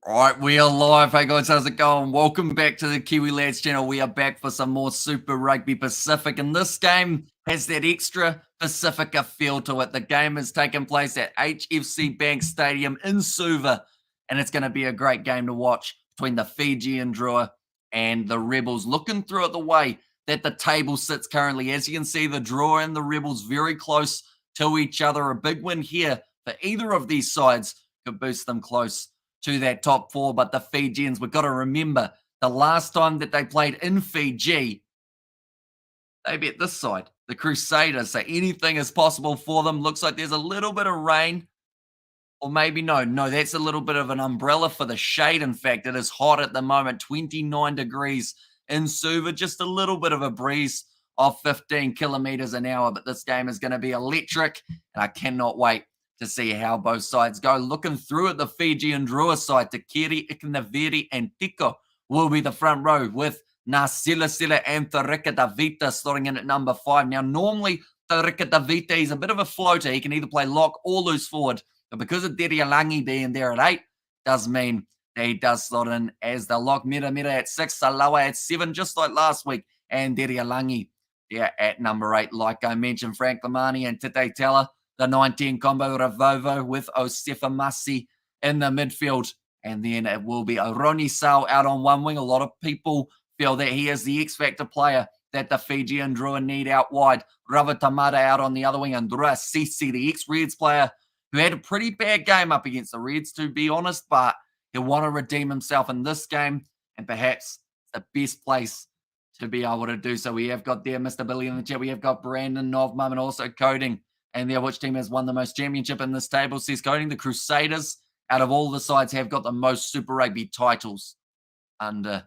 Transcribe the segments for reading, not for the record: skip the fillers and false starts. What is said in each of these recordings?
Right, we are live. Hey guys, how's it going? Welcome back to the Kiwi Lads channel. We are back for some more Super Rugby Pacific, and this game has that extra Pacifica feel to it. The game is taking place at HFC Bank Stadium in Suva, and it's going to be a great game to watch between the FIJIAN Drua and the Rebels. Looking through it the way that the table sits currently, as you can see, the Drua and the Rebels very close to each other. A big win here for either of these sides could boost them close to that top four. But the Fijians, we've got to remember the last time that they played in Fiji, they beat this side, the Crusaders. So anything is possible for them. Looks like there's a little bit of rain, or maybe no, that's a little bit of an umbrella for the shade. In fact, it is hot at the moment, 29 degrees in Suva, just a little bit of a breeze of 15 kilometers an hour. But this game is going to be electric, and I cannot wait to see how both sides go. Looking through at the FIJIAN Drua side, Takiri, Ikanaveri, and Tiko will be the front row with Nasilasila and Tarika Davita slotting in at number 5. Now, normally, Tarika Davita is a bit of a floater. He can either play lock or loose forward. But because of Derialangi being there at 8, does mean that he does slot in as the lock. Mira at 6, Salawa at 7, just like last week. And Derialangi there at number 8. Like I mentioned, Frank Lamani and Tite Teller, the 19 combo Ravovo with Osefa Masi in the midfield. And then it will be Oroni Sao out on one wing. A lot of people feel that he is the X-Factor player that the FIJIAN Drua need out wide. Rava Tamada out on the other wing. And Drua Sisi, the ex-Reds player, who had a pretty bad game up against the Reds, to be honest. But he'll want to redeem himself in this game. And perhaps the best place to be able to do so. We have got there Mr. Billy in the chat. We have got Brandon Novmum and also Coding. And there, which team has won the most championship in this table, says Coding. The Crusaders, out of all the sides, have got the most Super Rugby titles under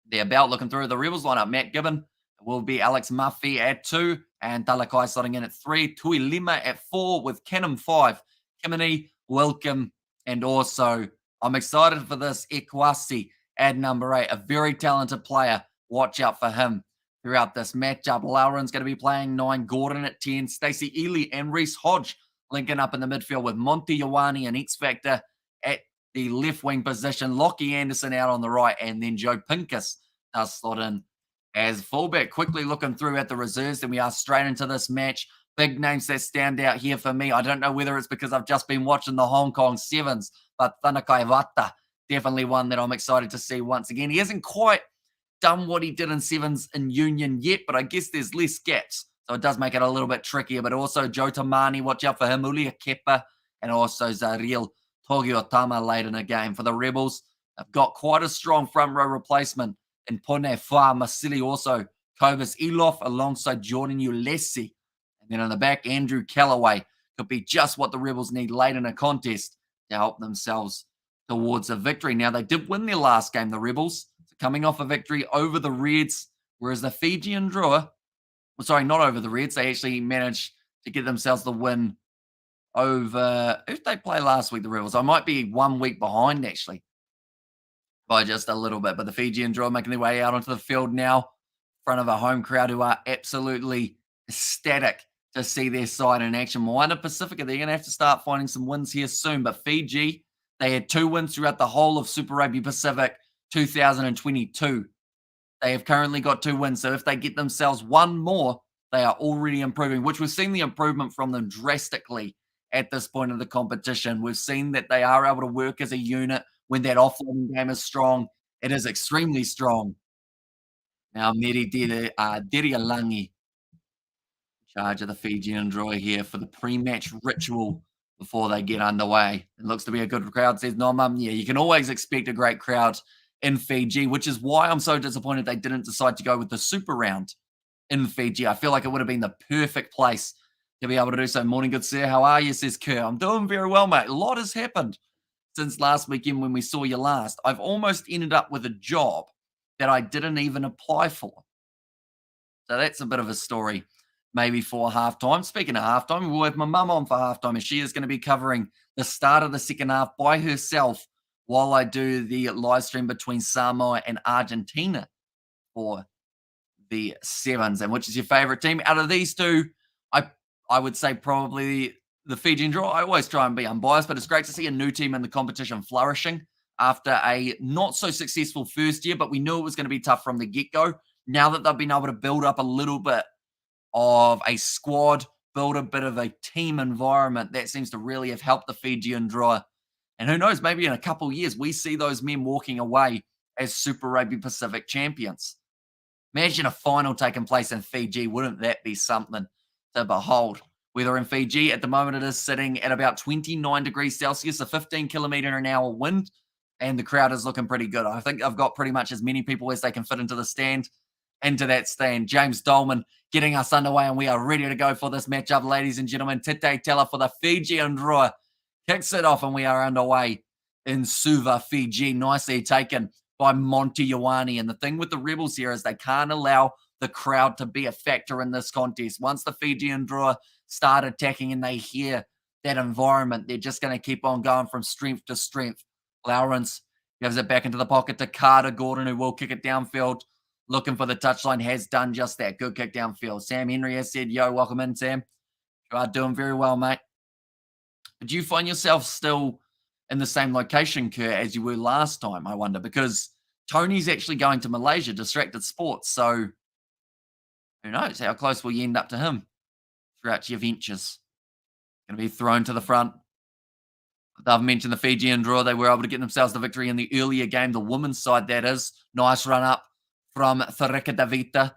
their belt. Looking through the Rebels lineup, Matt Gibbon will be Alex Murphy at 2, and Talakai slotting in at 3. Tui Lima at 4, with Canham 5. Kimini, Welcome, and also, I'm excited for this, Ekwasi at number 8, a very talented player. Watch out for him throughout this matchup. Lauren's going to be playing 9, Gordon at 10, Stacey Ely and Reese Hodge linking up in the midfield with Monty Ioane and X-Factor at the left wing position. Lockie Anderson out on the right, and then Joe Pincus does slot in as fullback. Quickly looking through at the reserves, then we are straight into this match. Big names that stand out here for me. I don't know whether it's because I've just been watching the Hong Kong Sevens, but Thanakai Vata, definitely one that I'm excited to see once again. He hasn't quite done what he did in Sevens in Union yet, but I guess there's less gaps, so it does make it a little bit trickier. But also Joe Tamani, watch out for him, Ulia Kepa, and also Zariel Togiotama late in the game. For the Rebels, they've got quite a strong front row replacement in Pone Fa Masili, also Kovas Elof alongside Jordan Ulesi. And then on the back, Andrew Callaway could be just what the Rebels need late in a contest to help themselves towards a victory. Now, they did win their last game, the Rebels, coming off a victory over the Reds, whereas the FIJIAN Drua, well, sorry, not over the Reds, they actually managed to get themselves the win over, who did they play last week, the Rebels? I might be 1 week behind, actually, by just a little bit. But the FIJIAN Drua making their way out onto the field now, in front of a home crowd who are absolutely ecstatic to see their side in action. Moana Pacifica, they're going to have to start finding some wins here soon. But Fiji, they had 2 wins throughout the whole of Super Rugby Pacific 2022. They have currently got 2 wins. So if they get themselves 1 more, they are already improving, which we've seen the improvement from them drastically at this point of the competition. We've seen that they are able to work as a unit when that offloading game is strong. It is extremely strong. Now, Meri Derialangi, charge of the FIJIAN Drua here for the pre-match ritual before they get underway. It looks to be a good crowd, says Nomam. Yeah, you can always expect a great crowd in Fiji, which is why I'm so disappointed they didn't decide to go with the Super Round in Fiji. I feel like it would have been the perfect place to be able to do so. Morning, good sir. How are you, says Kerr. I'm doing very well, mate. A lot has happened since last weekend when we saw you last. I've almost ended up with a job that I didn't even apply for. So that's a bit of a story maybe for halftime. Speaking of halftime, we'll have my mum on for halftime, as she is going to be covering the start of the second half by herself while I do the live stream between Samoa and Argentina for the Sevens. And which is your favorite team? Out of these two, I would say probably the Fijian Drua. I always try and be unbiased, but it's great to see a new team in the competition flourishing after a not so successful first year, but we knew it was going to be tough from the get-go. Now that they've been able to build up a little bit of a squad, build a bit of a team environment, that seems to really have helped the Fijian Drua. And who knows, maybe in a couple of years, we see those men walking away as Super Rugby Pacific champions. Imagine a final taking place in Fiji. Wouldn't that be something to behold? Weather in Fiji at the moment, it is sitting at about 29 degrees Celsius, a 15 kilometre an hour wind, and the crowd is looking pretty good. I think I've got pretty much as many people as they can fit into that stand. James Dolman getting us underway, and we are ready to go for this matchup, ladies and gentlemen. Tite Tela for the Fijian Drua kicks it off, and we are underway in Suva, Fiji. Nicely taken by Monty Ioane. And the thing with the Rebels here is they can't allow the crowd to be a factor in this contest. Once the Fijian Drua start attacking and they hear that environment, they're just going to keep on going from strength to strength. Lawrence gives it back into the pocket to Carter Gordon, who will kick it downfield. Looking for the touchline, has done just that. Good kick downfield. Sam Henry has said, yo, welcome in, Sam. You are doing very well, mate. Do you find yourself still in the same location, Kerr, as you were last time, I wonder? Because Tony's actually going to Malaysia, Distracted Sports. So who knows? How close will you end up to him throughout your ventures? Going to be thrown to the front. They've mentioned the Fijian Drua. They were able to get themselves the victory in the earlier game, the women's side, that is. Nice run up from Tharika Davita.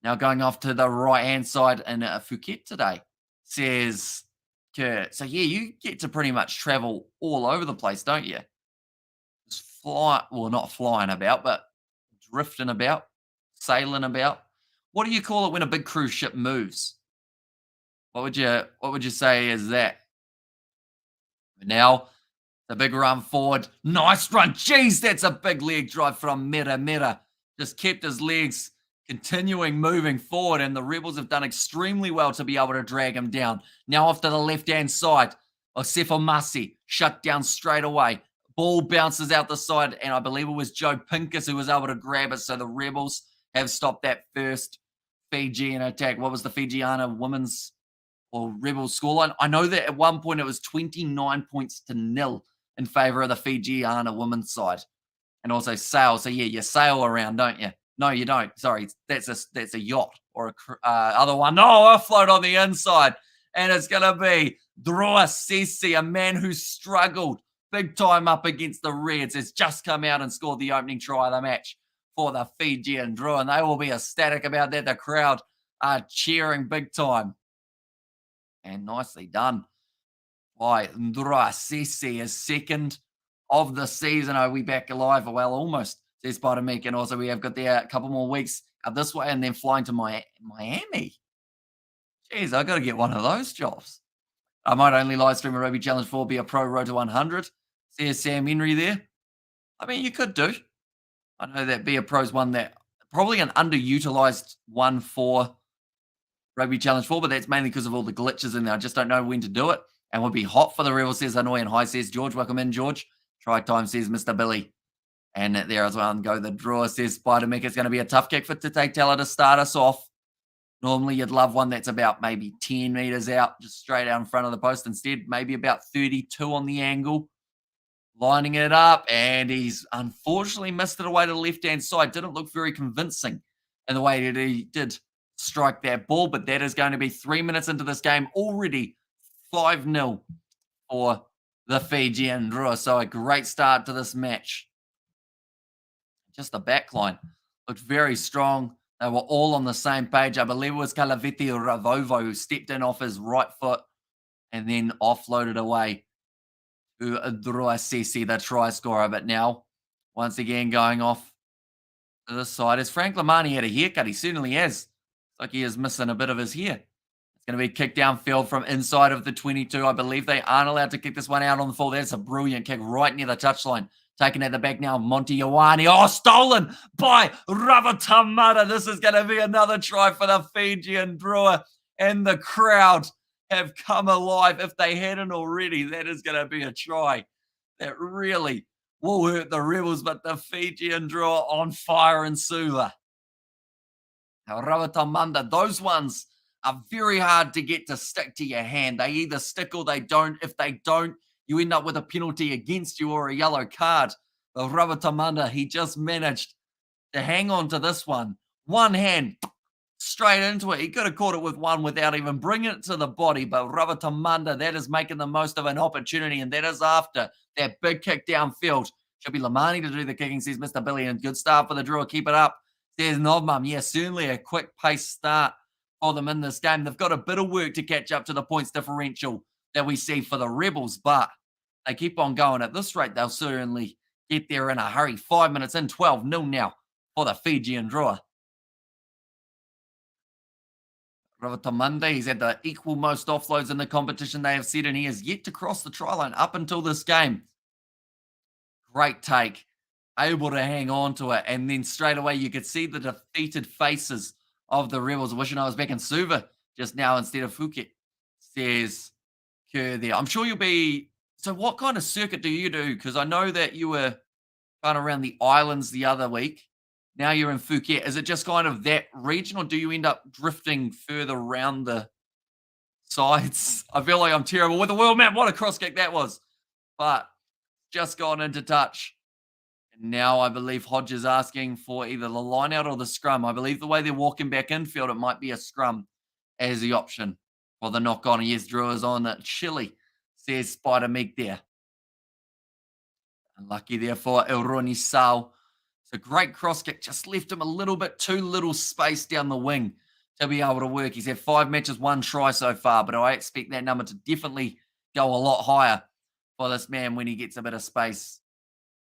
Now going off to the right-hand side in Phuket today, says Kerr. So, yeah, you get to pretty much travel all over the place, don't you? Just not flying about, but drifting about, sailing about. What do you call it when a big cruise ship moves? What would you say is that? Now, the big run forward. Nice run. Jeez, that's a big leg drive from Mera. Just kept his legs continuing moving forward, and the Rebels have done extremely well to be able to drag him down. Now off to the left-hand side. Osefo Masi shut down straight away. Ball bounces out the side, and I believe it was Joe Pincus who was able to grab it, so the Rebels have stopped that first Fijian attack. What was the Fijiana women's or Rebels scoreline? I know that at one point it was 29 points to 0 in favour of the Fijiana women's side. And also sail. So, yeah, you sail around, don't you? No, you don't. Sorry, that's a yacht or a other one. No, I float on the inside. And it's going to be Drua Sisi, a man who struggled big time up against the Reds, has just come out and scored the opening try of the match for the Fijian Drua. And they will be ecstatic about that. The crowd are cheering big time. And nicely done by Drua Sisi, his second of the season. Are we back alive? Well, almost, says Spider-Meek. And also we have got there a couple more weeks this way and then flying to Miami. Jeez, I got to get one of those jobs. I might only live stream a Rugby Challenge 4, be a pro road to 100. Says Sam Henry there. I mean, you could do. I know that be a pro's one that probably an underutilized one for Rugby Challenge 4, but that's mainly because of all the glitches in there. I just don't know when to do it. And would be hot for the Rebels, says Hanoi. And hi, says George. Welcome in, George. Try time, says Mr. Billy. And there as well, and go the draw, says Spider-Mick. It's going to be a tough kick for Tite Tela to start us off. Normally, you'd love one that's about maybe 10 metres out, just straight out in front of the post. Instead, maybe about 32 on the angle. Lining it up, and he's unfortunately missed it away to the left-hand side. Didn't look very convincing in the way that he did strike that ball, but that is going to be 3 minutes into this game. Already 5-0 for the Fijian Drua. So a great start to this match. Just the backline looked very strong. They were all on the same page. I believe it was Kalaviti Ravovo who stepped in off his right foot and then offloaded away to Drua Sisi, the try scorer. But now, once again, going off to the side. Has Frank Lamani had a haircut? He certainly has. It's like he is missing a bit of his hair. It's going to be kicked downfield from inside of the 22. I believe they aren't allowed to kick this one out on the full. That's a brilliant kick right near the touchline. Taken at the back now, Monty Ioane. Oh, stolen by Ravatamata. This is going to be another try for the Fijian Drua. And the crowd have come alive. If they hadn't already, that is going to be a try that really will hurt the Rebels. But the Fijian Drua on fire in Suva. Now, Ravatamata, those ones are very hard to get to stick to your hand. They either stick or they don't. If they don't, you end up with a penalty against you or a yellow card. But Ravatamanda, he just managed to hang on to this one. One hand straight into it. He could have caught it with one without even bringing it to the body. But Ravatamanda, that is making the most of an opportunity. And that is after that big kick downfield. Should be Lamani to do the kicking, says Mr. Billy. And good start for the Drua. Keep it up, says Nodmum. Yeah, certainly a quick pace start for them in this game. They've got a bit of work to catch up to the points differential that we see for the Rebels. But they keep on going at this rate. They'll certainly get there in a hurry. 5 minutes in, 12-0 now for the Fijian Drua. Ravatamanda, he's had the equal most offloads in the competition, they have said, and he has yet to cross the try line up until this game. Great take, able to hang on to it, and then straight away you could see the defeated faces of the Rebels. Wishing I was back in Suva just now instead of Phuket, says Kerr there. I'm sure you'll be... So what kind of circuit do you do? Because I know that you were kind of around the islands the other week. Now you're in Phuket. Is it just kind of that region, or do you end up drifting further around the sides? I feel like I'm terrible with the world map. What a cross kick that was. But just gone into touch. And now I believe Hodge is asking for either the line out or the scrum. I believe the way they're walking back infield, it might be a scrum as the option for the knock on. Yes, Drew is on that chili, says Spider Meg there. Unlucky there for Elroni Sao. It's a great cross kick, just left him a little bit too little space down the wing to be able to work. He's had 5 matches, 1 try so far, but I expect that number to definitely go a lot higher for this man when he gets a bit of space.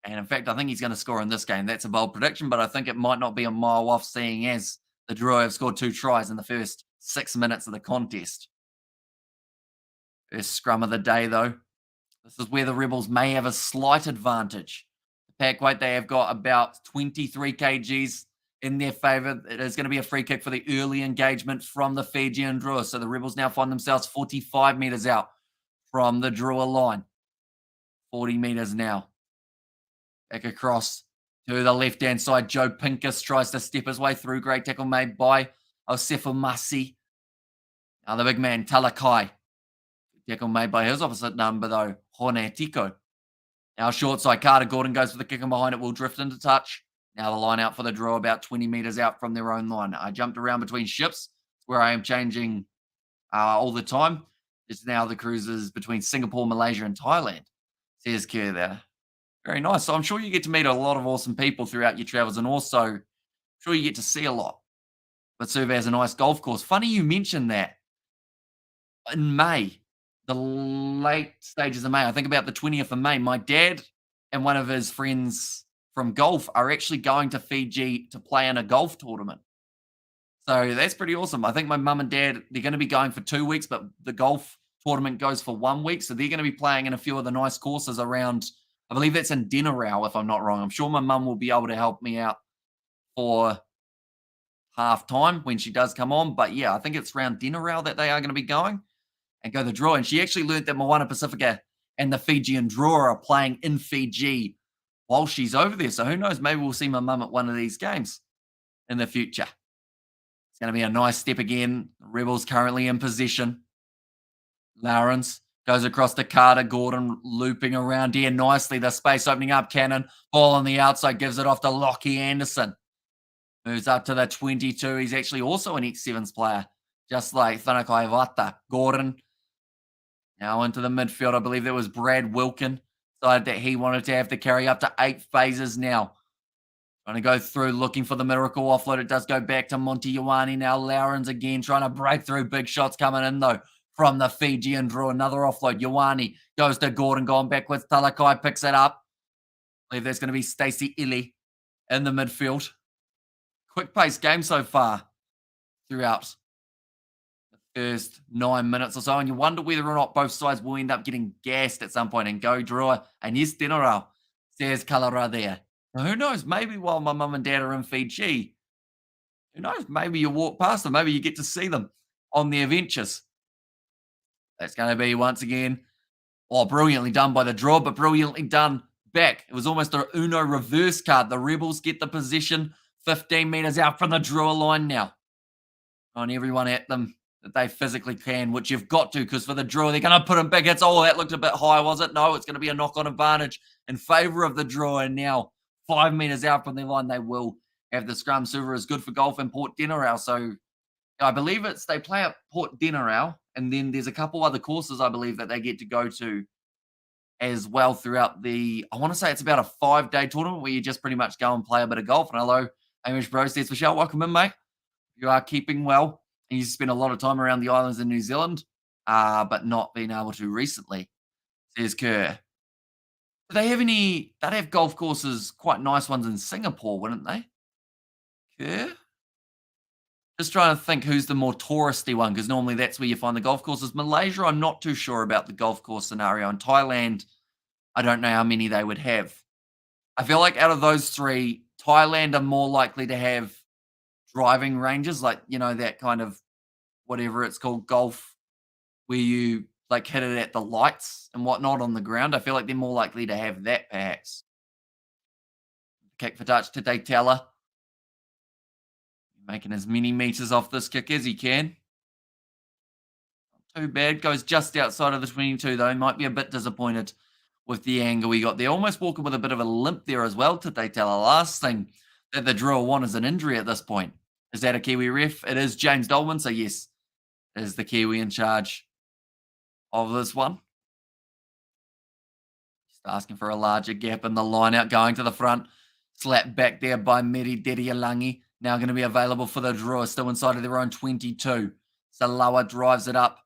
And in fact, I think he's going to score in this game. That's a bold prediction, but I think it might not be a mile off, seeing as the Drua have scored 2 tries in the first 6 minutes of the contest. First scrum of the day, though. This is where the Rebels may have a slight advantage. Pack weight, they have got about 23 kgs in their favour. It is going to be a free kick for the early engagement from the Fijian Drua. So the Rebels now find themselves 45 metres out from the Drua line. 40 metres now. Back across to the left-hand side. Joe Pincus tries to step his way through. Great tackle made by Osefo Masi. Now the big man, Talakai. Tackle made by his opposite number, though, Hone Tiko. Now short side, Carter Gordon goes for the kick, and behind it will drift into touch. Now the line out for the Draw, about 20 metres out from their own line. I jumped around between ships, where I am changing all the time. It's now the cruises between Singapore, Malaysia, and Thailand, says Kerr there. Very nice. So I'm sure you get to meet a lot of awesome people throughout your travels, and also I'm sure you get to see a lot. But Suva has a nice golf course. Funny you mentioned that. In May, the late stages of May, I think about the 20th of May, my dad and one of his friends from golf are actually going to Fiji to play in a golf tournament. So that's pretty awesome. I think my mum and dad, they're going to be going for 2 weeks, but the golf tournament goes for 1 week. So they're going to be playing in a few of the nice courses around, I believe that's in Dinnerau, if I'm not wrong. I'm sure my mum will be able to help me out for half time when she does come on. But yeah, I think it's around Dinnerau that they are going to be going and go the Draw. And she actually learned that Moana Pacifica and the Fijian Drua are playing in Fiji while she's over there. So who knows? Maybe we'll see my mum at one of these games in the future. It's going to be a nice step again. The Rebels currently in possession. Lawrence goes across to Carter Gordon, looping around here nicely. The space opening up. Cannon, ball on the outside, gives it off to Lockie Anderson. Moves up to the 22. He's actually also an X7s player, just like Thanakai Vata. Gordon now into the midfield. I believe there was Brad Wilkin. Decided that he wanted to have to carry up to 8 phases now. Trying to go through, looking for the miracle offload. It does go back to Monty Ioane. Now Lowrens again trying to break through. Big shots coming in, though, from the Fijian Draw. Another offload. Ioane goes to Gordon, going backwards. Talakai picks it up. I believe there's going to be Stacey Illy in the midfield. Quick pace game so far throughout the first 9 minutes or so. And you wonder whether or not both sides will end up getting gassed at some point and go Drua. And yes, Dinnerau, says Kalara there. Now, who knows? Maybe while my mum and dad are in Fiji, who knows? Maybe you walk past them. Maybe you get to see them on their ventures. That's going to be, once again, brilliantly done by the Draw, but brilliantly done back. It was almost a Uno reverse card. The Rebels get the position 15 metres out from the Draw line now. On everyone at them that they physically can, which you've got to, because for the draw, they're going to put in big hits. Oh, that looked a bit high, was it? No, it's going to be a knock-on advantage in favour of the draw. And now 5 metres out from their line, they will have the scrum. Super is good for golf in Port Denarau. So I believe they play at Port Denarau, and then there's a couple other courses I believe that they get to go to as well throughout I want to say it's about a 5-day tournament where you just pretty much go and play a bit of golf. And hello, Hamish Bros, there's Michelle. Welcome in, mate. You are keeping well, and you spend a lot of time around the islands in New Zealand, but not being able to recently, says Kerr. Do they have they'd have golf courses, quite nice ones in Singapore, wouldn't they? Kerr? Just trying to think who's the more touristy one, because normally that's where you find the golf courses. Malaysia, I'm not too sure about the golf course scenario. In Thailand, I don't know how many they would have. I feel like out of those three, Thailand are more likely to have driving ranges, like, that kind of whatever it's called, golf, where you like hit it at the lights and whatnot on the ground. I feel like they're more likely to have that, perhaps. Kick for touch to Teller. Making as many meters off this kick as he can. Not too bad. Goes just outside of the 22, though. He might be a bit disappointed with the angle he got there. Almost walking with a bit of a limp there as well to Teller. Last thing that the Drua want is an injury at this point. Is that a Kiwi ref? It is James Dolman, so yes, is the Kiwi in charge of this one. Just asking for a larger gap in the line out, going to the front. Slapped back there by Meri Dedialangi. Now going to be available for the Drua, still inside of their own 22. Salawa drives it up.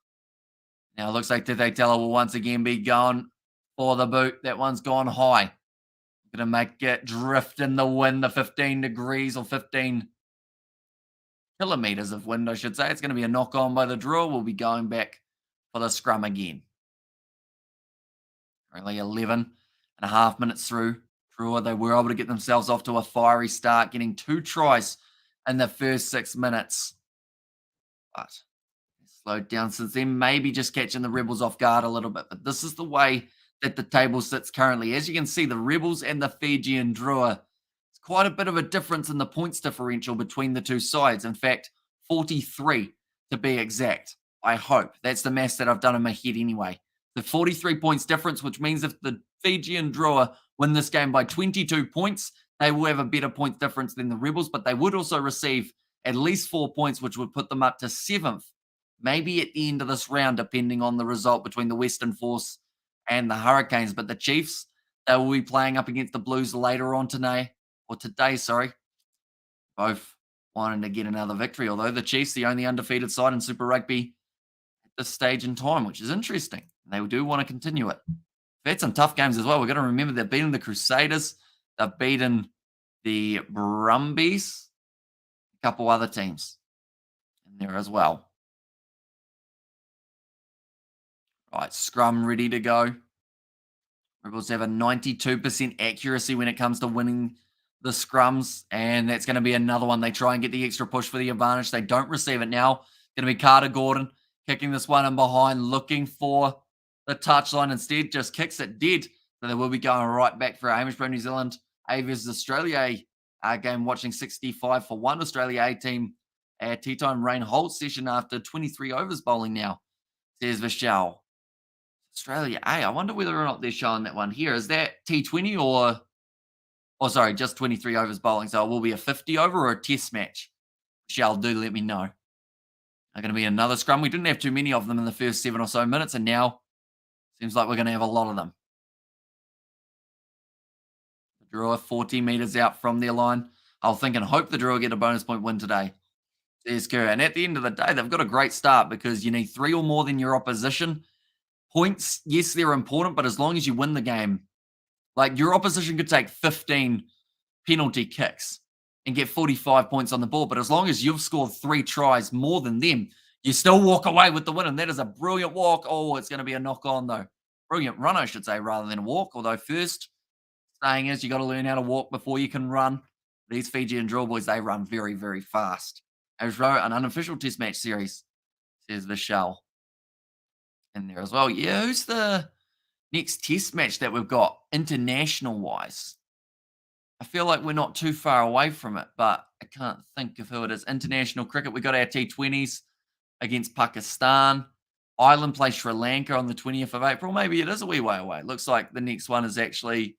Now it looks like Tete Teller will once again be going for the boot. That one's gone high. Going to make it drift in the wind, the 15 degrees or 15 kilometres of wind, I should say. It's going to be a knock on by the Drua. We'll be going back for the scrum again. Only 11 and a half minutes through. Drua, they were able to get themselves off to a fiery start, getting 2 tries in the first 6 minutes. But slowed down since then, maybe just catching the Rebels off guard a little bit. But this is the way that the table sits currently. As you can see, the Rebels and the Fijian Drua, it's quite a bit of a difference in the points differential between the two sides. In fact, 43 to be exact. I hope. That's the maths that I've done in my head anyway. The 43 points difference, which means if the Fijian Drua win this game by 22 points, they will have a better point difference than the Rebels, but they would also receive at least 4 points, which would put them up to 7th, maybe at the end of this round, depending on the result between the Western Force and the Hurricanes. But the Chiefs, they will be playing up against the Blues later on today, both wanting to get another victory, although the Chiefs, the only undefeated side in Super Rugby at this stage in time, which is interesting. They do want to continue it. They've had some tough games as well. We've got to remember they've beaten the Crusaders, they've beaten the Brumbies, a couple other teams in there as well. Right, scrum ready to go. Rebels have a 92% accuracy when it comes to winning the scrums, and that's going to be another one. They try and get the extra push for the advantage. They don't receive it now. Going to be Carter Gordon kicking this one in behind, looking for the touchline. Instead, just kicks it dead. So they will be going right back for Hamish Pro New Zealand A versus Australia A game, watching 65 for 1 Australia A team at tea time rain hold session after 23 overs bowling now, says Vishal. Australia A, I wonder whether or not they're showing that one here. Is that T20 or sorry, just 23 overs bowling? So it will be a 50 over or a test match? Vishal, do let me know. Are going to be another scrum. We didn't have too many of them in the first 7 or so minutes, and now seems like we're going to have a lot of them. The Drua 40 metres out from their line. I was thinking, hope the Drua get a bonus point win today. There's Kerr. And at the end of the day, they've got a great start because you need 3 or more than your opposition. Points, yes, they're important, but as long as you win the game, like your opposition could take 15 penalty kicks and get 45 points on the board, but as long as you've scored 3 tries more than them, you still walk away with the win, and that is a brilliant walk. Oh, it's going to be a knock-on, though. Brilliant run, I should say, rather than a walk, although first saying is you got to learn how to walk before you can run. These Fijian Drua boys, they run very, very fast. As an unofficial test match series, says Vishal in there as well. Yeah, who's the next test match that we've got international-wise? I feel like we're not too far away from it, but I can't think of who it is. International cricket, we got our T20s. against Pakistan. Ireland play Sri Lanka on the 20th of April. Maybe it is a wee way away. Looks like the next one is actually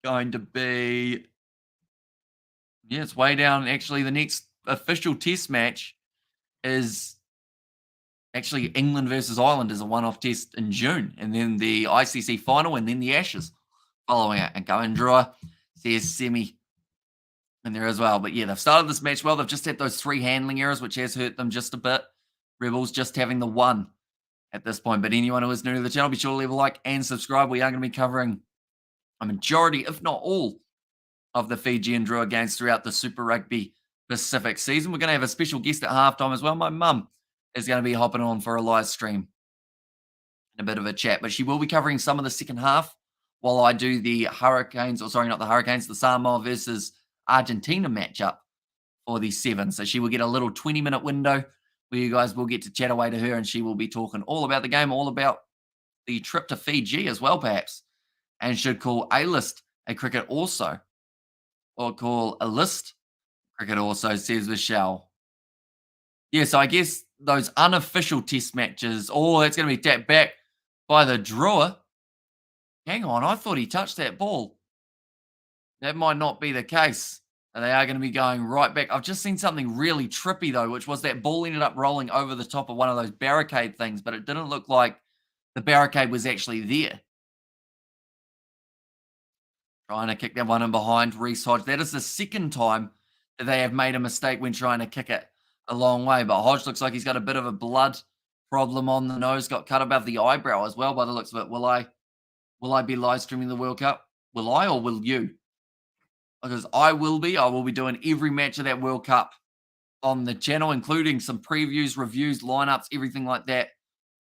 going to be, yeah, it's way down. Actually, the next official test match is actually England versus Ireland is a one-off test in June, and then the ICC final, and then the Ashes following it. And going Drua says semi in there as well. But yeah, they've started this match well. They've just had those 3 handling errors, which has hurt them just a bit. Rebels just having the 1 at this point. But anyone who is new to the channel, be sure to leave a like and subscribe. We are going to be covering a majority, if not all, of the Fijian Drua games throughout the Super Rugby Pacific season. We're going to have a special guest at halftime as well. My mum is going to be hopping on for a live stream and a bit of a chat, but she will be covering some of the second half while I do the Hurricanes, or sorry, not the Hurricanes, the Samoa versus Argentina matchup for the 7. So she will get a little 20-minute window where you guys will get to chat away to her, and she will be talking all about the game, all about the trip to Fiji as well, perhaps, and should call A-list a cricket also, or call a list cricket also, says Michelle. Yeah, so I guess those unofficial test matches, oh, that's going to be tapped back by the Drua. Hang on, I thought he touched that ball. That might not be the case. And they are going to be going right back. I've just seen something really trippy, though, which was that ball ended up rolling over the top of one of those barricade things, but it didn't look like the barricade was actually there. Trying to kick that one in behind Reece Hodge. That is the second time that they have made a mistake when trying to kick it a long way. But Hodge looks like he's got a bit of a blood problem on the nose. Got cut above the eyebrow as well by the looks of it. Will I be live streaming the World Cup? Will I, or will you? Because I will be doing every match of that World Cup on the channel, including some previews, reviews, lineups, everything like that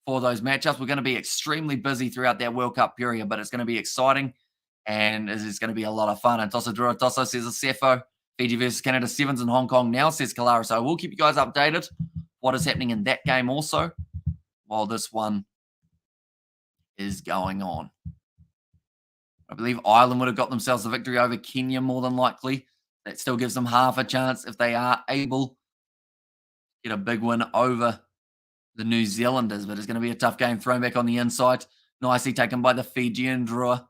for those matchups. We're going to be extremely busy throughout that World Cup period, but it's going to be exciting and it's going to be a lot of fun. And Tosso Drua Tosso says a Cepho. Fiji versus Canada 7s in Hong Kong now, says Kalara. So we'll keep you guys updated what is happening in that game also while this one is going on. I believe Ireland would have got themselves a victory over Kenya more than likely. That still gives them half a chance if they are able to get a big win over the New Zealanders. But it's going to be a tough game. Thrown back on the inside. Nicely taken by the Fijian Drua.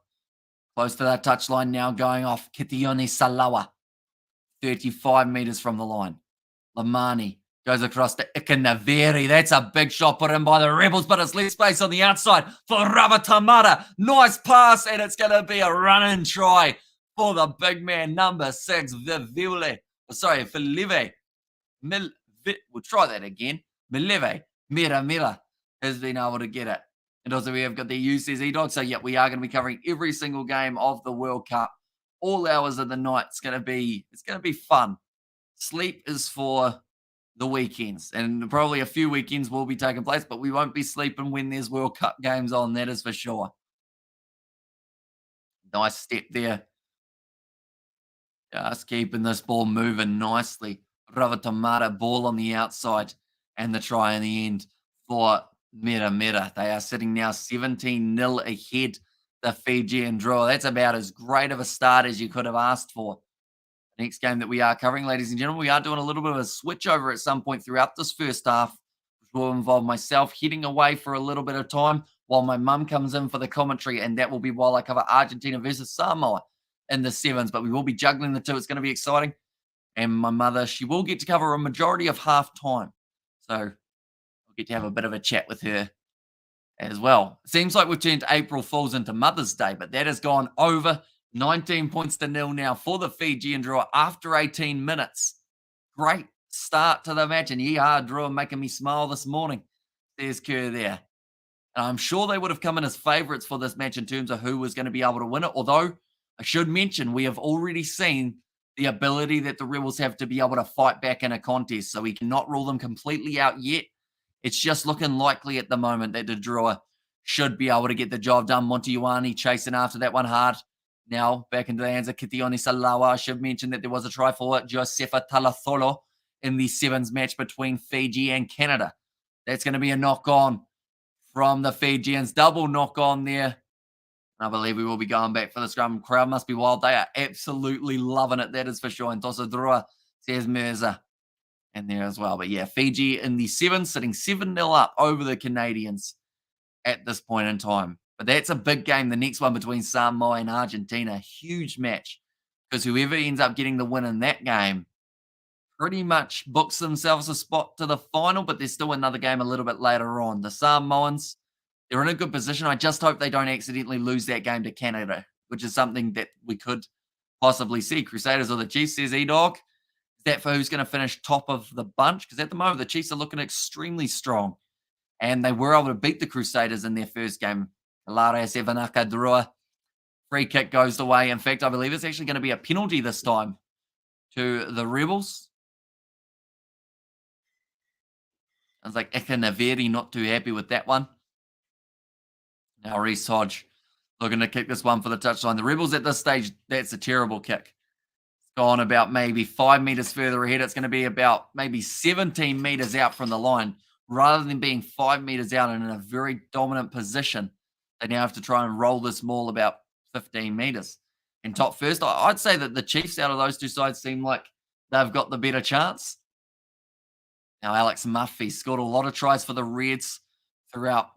Close to that touchline now, going off Kitione Salawa. 35 metres from the line. Lamani goes across to Ikanaveri. That's a big shot put in by the Rebels, but it's less space on the outside for Ravatamata. Nice pass, and it's going to be a run-in try for the big man, number 6, Filive. We'll try that again. Mileve Mira has been able to get it. And also we have got the UCZ dog. So, yeah, we are going to be covering every single game of the World Cup. All hours of the night. It's going to be fun. Sleep is for the weekends, and probably a few weekends will be taking place, but we won't be sleeping when there's World Cup games on, that is for sure. Nice step there. Just keeping this ball moving nicely. Ravatamata, ball on the outside, and the try in the end for Mira. They are sitting now 17-0 ahead, the Fijian Drua. That's about as great of a start as you could have asked for. Next game that we are covering, ladies and gentlemen, we are doing a little bit of a switch over at some point throughout this first half, which will involve myself heading away for a little bit of time while my mum comes in for the commentary, and that will be while I cover Argentina versus Samoa in the 7s, but we will be juggling the two. It's going to be exciting. And my mother, she will get to cover a majority of half time. So we'll get to have a bit of a chat with her as well. It seems like we've turned April Fools into Mother's Day, but that has gone over. 19 points to 0 now for the Fijian Drua after 18 minutes. Great start to the match, and Drua making me smile this morning. There's Kerr there. And I'm sure they would have come in as favourites for this match in terms of who was going to be able to win it, although I should mention we have already seen the ability that the Rebels have to be able to fight back in a contest, so we cannot rule them completely out yet. It's just looking likely at the moment that the Drua should be able to get the job done. Montiuani chasing after that one hard. Now, back into the hands of Kitione Salawa. I should mention that there was a try for Josefa Talatholo in the 7s match between Fiji and Canada. That's going to be a knock-on from the Fijians. Double knock-on there. I believe we will be going back for the scrum. Crowd must be wild. They are absolutely loving it, that is for sure. And Tosso Drua says Mirza. in there as well. But yeah, Fiji in the 7, sitting 7-0 up over the Canadians at this point in time. But that's a big game, the next one between Samoa and Argentina. Huge match, because whoever ends up getting the win in that game pretty much books themselves a spot to the final, but there's still another game a little bit later on. The Samoans, they're in a good position. I just hope they don't accidentally lose that game to Canada, which is something that we could possibly see. Crusaders or the Chiefs, says E-Dog. Is that for who's going to finish top of the bunch? Because at the moment, the Chiefs are looking extremely strong, and they were able to beat the Crusaders in their first game. Hilaria Sevanaka Drua. Free kick goes the way. In fact, I believe it's actually going to be a penalty this time to the Rebels. I was like, Ika Naveri not too happy with that one. Now Reese Hodge looking to kick this one for the touchline. The Rebels at this stage, that's a terrible kick. It's gone about maybe 5 meters further ahead. It's going to be about maybe 17 meters out from the line. Rather than being 5 meters out and in a very dominant position, they now have to try and roll this maul about 15 meters. In top first, I'd say that the Chiefs out of those two sides seem like they've got the better chance. Now, Alex Muffy scored a lot of tries for the Reds throughout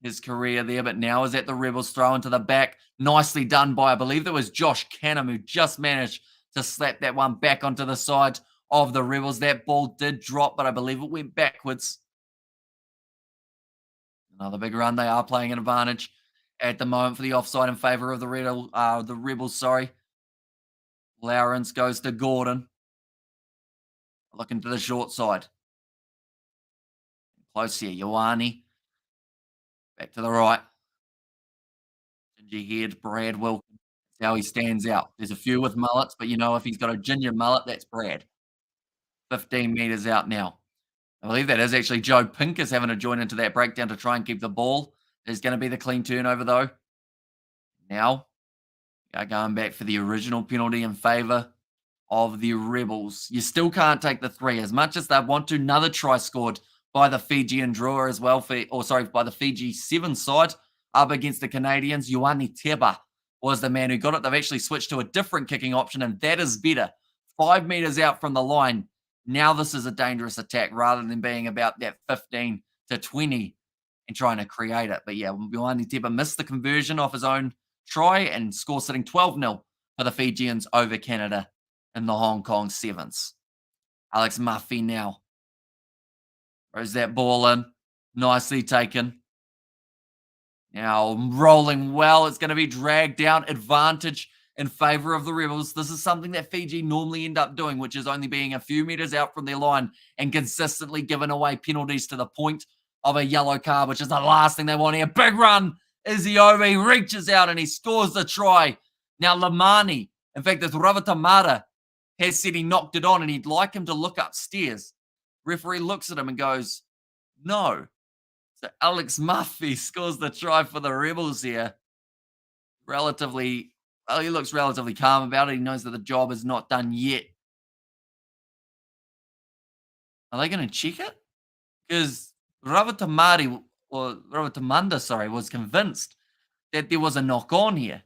his career there, but now is at the Rebels, throw into the back. Nicely done by, I believe there was Josh Canham, who just managed to slap that one back onto the side of the Rebels. That ball did drop, but I believe it went backwards. Another big run. They are playing an advantage at the moment for the offside in favor of the Rebels. Sorry. Lawrence goes to Gordon. Looking to the short side. Close here. Ioane. Back to the right. Ginger-haired Brad Wilson. That's how he stands out. There's a few with mullets, but you know if he's got a ginger mullet, that's Brad. 15 meters out now. I believe that is actually Joe Pincus having to join into that breakdown to try and keep the ball. There's going to be the clean turnover, though. Now, we are going back for the original penalty in favor of the Rebels. You still can't take the 3. As much as they want to, another try scored by the FIJIAN Drua as well, by the Fiji 7 side up against the Canadians. Ioane Teba was the man who got it. They've actually switched to a different kicking option, and that is better. 5 meters out from the line. Now this is a dangerous attack rather than being about that 15 to 20 and trying to create it. But yeah, Ioane Teba missed the conversion off his own try and score sitting 12-0 for the Fijians over Canada in the Hong Kong Sevens. Alex Muffy now throws that ball in. Nicely taken. Now rolling well. It's going to be dragged down. Advantage in favor of the Rebels. This is something that Fiji normally end up doing, which is only being a few meters out from their line and consistently giving away penalties to the point of a yellow card, which is the last thing they want here. Big run. Izzy Obi reaches out and he scores the try. Now Lamani, in fact, this Ravatamata has said he knocked it on and he'd like him to look upstairs. Referee looks at him and goes, no. So Alex Muffy scores the try for the Rebels here. He looks relatively calm about it. He knows that the job is not done yet. Are they going to check it? Because Ravatamari, or Ravatamanda, sorry, was convinced that there was a knock on here.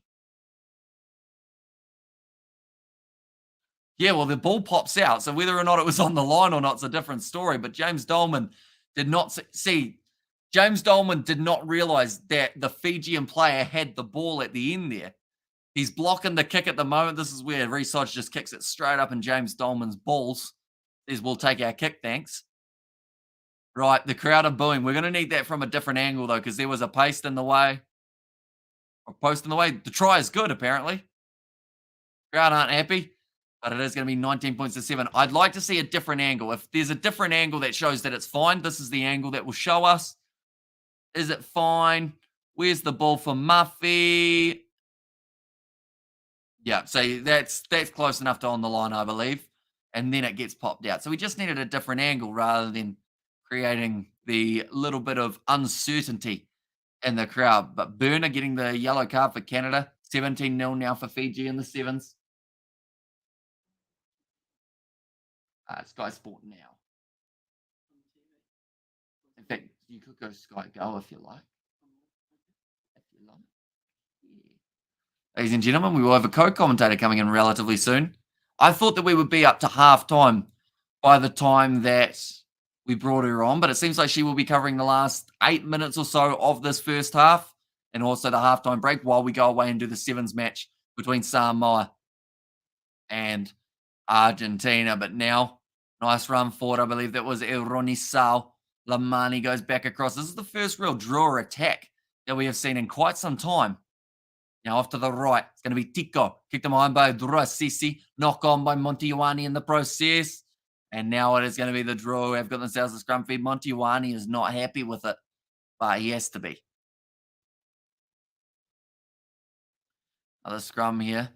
Yeah, well, the ball pops out. So whether or not it was on the line or not, it's a different story. But James Dolman did not see. James Dolman did not realize that the Fijian player had the ball at the end there. He's blocking the kick at the moment. This is where Reese Hodge just kicks it straight up in James Dolman's balls. Says, we'll take our kick, thanks. Right, the crowd are booing. We're going to need that from a different angle, though, because there was a post in the way. The try is good, apparently. Crowd aren't happy, but it is going to be 19 points to 7. I'd like to see a different angle. If there's a different angle that shows that it's fine, this is the angle that will show us. Is it fine? Where's the ball for Muffy? Yeah, so that's close enough to on the line, I believe. And then it gets popped out. So we just needed a different angle rather than creating the little bit of uncertainty in the crowd. But Burner getting the yellow card for Canada. 17-0 now for Fiji in the sevens. Sky Sport now. In fact, you could go Sky Go if you like. Ladies and gentlemen, we will have a co-commentator coming in relatively soon. I thought that we would be up to half-time by the time that we brought her on, but it seems like she will be covering the last 8 minutes or so of this first half and also the halftime break while we go away and do the sevens match between Samoa and Argentina. But now, nice run forward. I believe that was Eronisao. Lamani goes back across. This is the first real draw attack that we have seen in quite some time. Now off to the right, it's going to be Tico. Kicked him behind by Drua Sisi. Knock on by Montiwani in the process. And now it is going to be the draw who have got themselves a scrum feed. Montiwani is not happy with it, but he has to be. Another scrum here.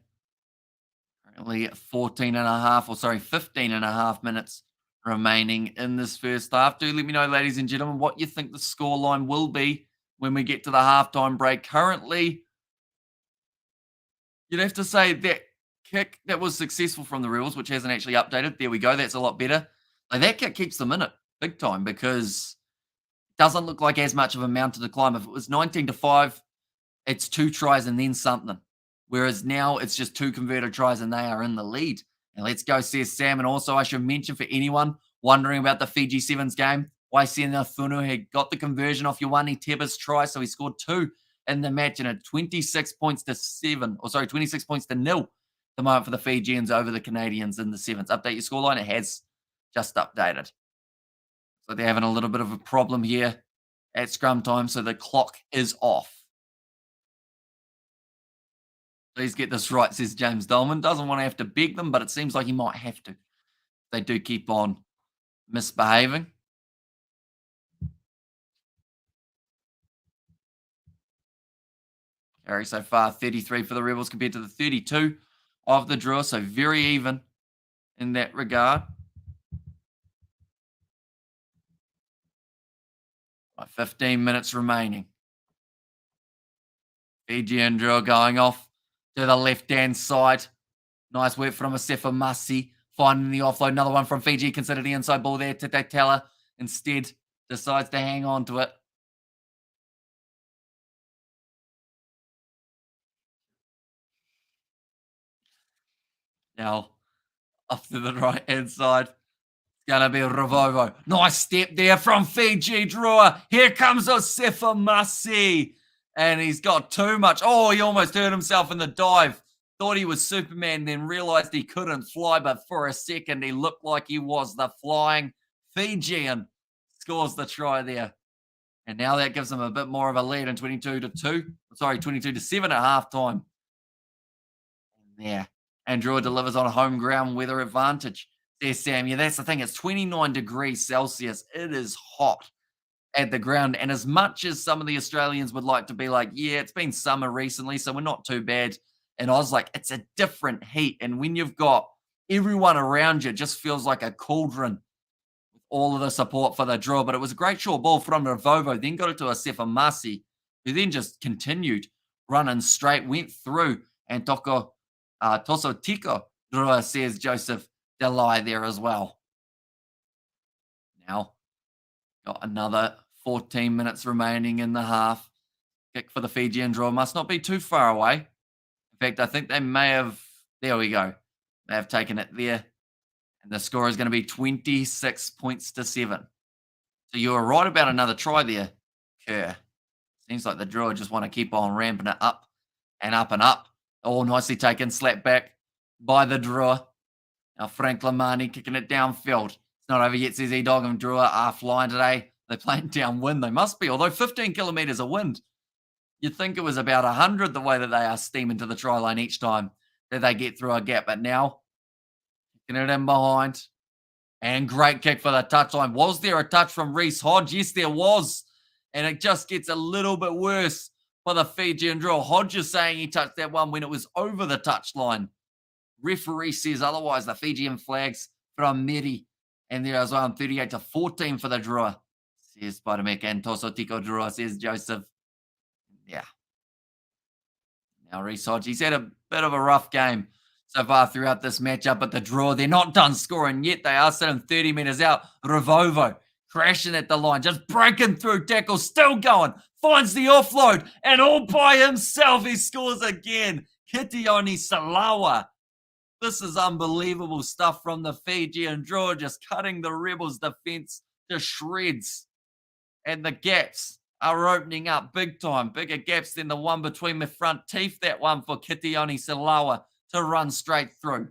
Currently 15 and a half minutes remaining in this first half. Do let me know, ladies and gentlemen, what you think the scoreline will be when we get to the halftime break. Currently, you'd have to say that kick that was successful from the Rebels, which hasn't actually updated. There we go. That's a lot better. Like that kick keeps them in it big time because it doesn't look like as much of a mountain to climb. If it was 19-5, it's 2 tries and then something. Whereas now it's just 2 converted tries and they are in the lead. And let's go, says Sam. And also, I should mention for anyone wondering about the Fiji Sevens game, Waisena Thunu had got the conversion off Ioane Teba's try, so he scored 2 in the match and a 26 points to 0 the moment for the Fijians over the Canadians in the sevens. Update your scoreline. It has just updated. So they're having a little bit of a problem here at scrum time, so the clock is off. Please get this right, says James Dolman. Doesn't want to have to beg them, but it seems like he might have to. They do keep on misbehaving. Carry so far 33 for the Rebels compared to the 32 of the Drua, so very even in that regard. 15 minutes remaining. FIJIAN Drua going off to the left-hand side. Nice work from Asefa Masi. Finding the offload. Another one from Fiji. Considered the inside ball there. Tete Tella instead decides to hang on to it. Now, off to the right-hand side. It's going to be Revovo. Nice step there from Fiji Drua. Here comes Asefa Masi. And he's got too much. Oh, he almost hurt himself in the dive. Thought he was Superman, then realized he couldn't fly. But for a second, he looked like he was the flying Fijian. Scores the try there. And now that gives them a bit more of a lead in 22-7 at halftime. Yeah. And Drua delivers on a home ground weather advantage. There's Sam. Yeah, that's the thing. It's 29 degrees Celsius. It is hot at the ground. And as much as some of the Australians would like to be like, yeah, it's been summer recently, so we're not too bad. And I was like, it's a different heat. And when you've got everyone around you, it just feels like a cauldron with all of the support for the draw. But it was a great short ball from Revovo, then got it to Asefa Masi, who then just continued running straight, went through, and Toso Tico Drua, says Joseph Delay there as well. Now, got another 14 minutes remaining in the half. Kick for the Fijian Drua must not be too far away. In fact, I think they may have, there we go. They have taken it there. And the score is going to be 26 points to 7. So you were right about another try there, Kerr. Seems like the Drua just want to keep on ramping it up and up and up. Oh, nicely taken, slap back by the Drua. Now Frank Lamani kicking it downfield. It's not over yet, says E-Dog, and Drua are flying today. They're playing downwind. They must be, although 15 kilometres of wind. You'd think it was about 100 the way that they are steaming to the try line each time that they get through a gap. But now, kicking it in behind. And great kick for the touchline. Was there a touch from Reece Hodge? Yes, there was. And it just gets a little bit worse for the Fijian Drua. Hodge is saying he touched that one when it was over the touchline. Referee says otherwise. The Fijian flags from Meri. And there as well, 38-14 for the Drua, says Spider-Mac. And Toso Tico Drua, says Joseph. Yeah. Now Reece Hodge, he's had a bit of a rough game so far throughout this matchup, but the Drua, they're not done scoring yet. They are sitting 30 metres out. Revovo crashing at the line, just breaking through tackles, still going, finds the offload, and all by himself he scores again. Kitioni Salawa, This is unbelievable stuff from the Fijian Drua, just cutting the Rebels defense to shreds. And the gaps are opening up big time. Bigger gaps than the one between the front teeth. That one for Kitioni Salawa to run straight through.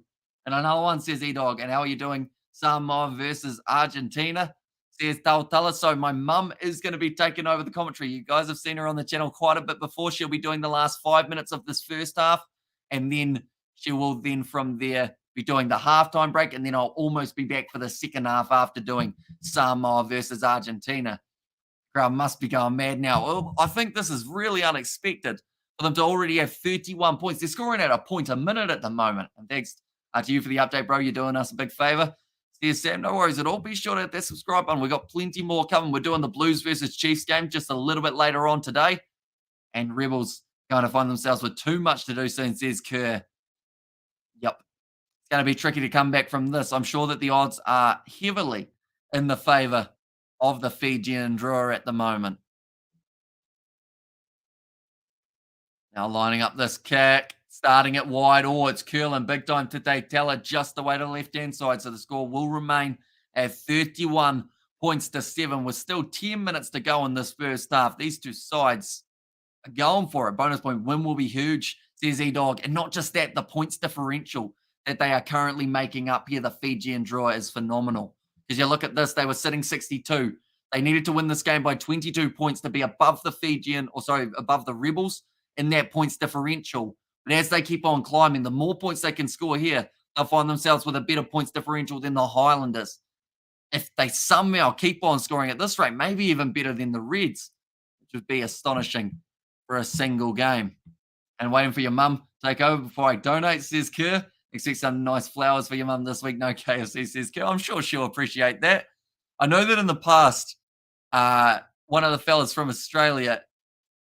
And another one says E-Dog. And how are you doing? Samoa versus Argentina, says Tautala. So my mum is going to be taking over the commentary. You guys have seen her on the channel quite a bit before. She'll be doing the last 5 minutes of this first half. And then she will then from there be doing the halftime break. And then I'll almost be back for the second half after doing Samoa versus Argentina. Crowd must be going mad now. Well, I think this is really unexpected for them to already have 31 points. They're scoring at a point a minute at the moment. And thanks to you for the update, bro. You're doing us a big favor. Says Sam, no worries at all. Be sure to hit that subscribe button. We've got plenty more coming. We're doing the Blues versus Chiefs game just a little bit later on today. And Rebels going to find themselves with too much to do soon, says Kerr. Yep. It's going to be tricky to come back from this. I'm sure that the odds are heavily in the favor of the Fijian Drua at the moment. Now lining up this kick, starting it wide. Oh, it's curling big time. Tite Tella just away to the left-hand side. So the score will remain at 31 points to 7 with still 10 minutes to go in this first half. These two sides are going for it. Bonus point win will be huge, says E-Dog. And not just that, the points differential that they are currently making up here, the Fijian Drua, is phenomenal. Because you look at this, they were sitting 62. They needed to win this game by 22 points to be above the above the Rebels in that points differential. But as they keep on climbing, the more points they can score here, they'll find themselves with a better points differential than the Highlanders. If they somehow keep on scoring at this rate, maybe even better than the Reds, which would be astonishing for a single game. And waiting for your mum to take over before I donate, says Kerr. Expect some nice flowers for your mum this week. No KFC, says Kerr. I'm sure she'll appreciate that. I know that in the past, one of the fellas from Australia,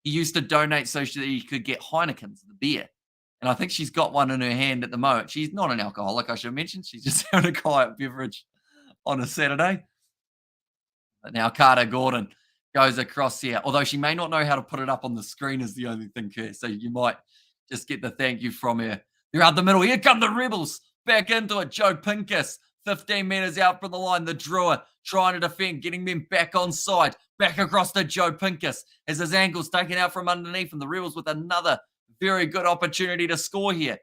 he used to donate so that he could get Heineken's, the beer. And I think she's got one in her hand at the moment. She's not an alcoholic, I should mention. She's just having a quiet beverage on a Saturday. But now Carter Gordon goes across here. Although she may not know how to put it up on the screen is the only thing, Kerr. So you might just get the thank you from her. They're out the middle. Here come the Rebels. Back into it. Joe Pincus, 15 meters out from the line. The Drua trying to defend, getting them back on side. Back across to Joe Pincus as his ankle's taken out from underneath. And the Rebels with another very good opportunity to score here.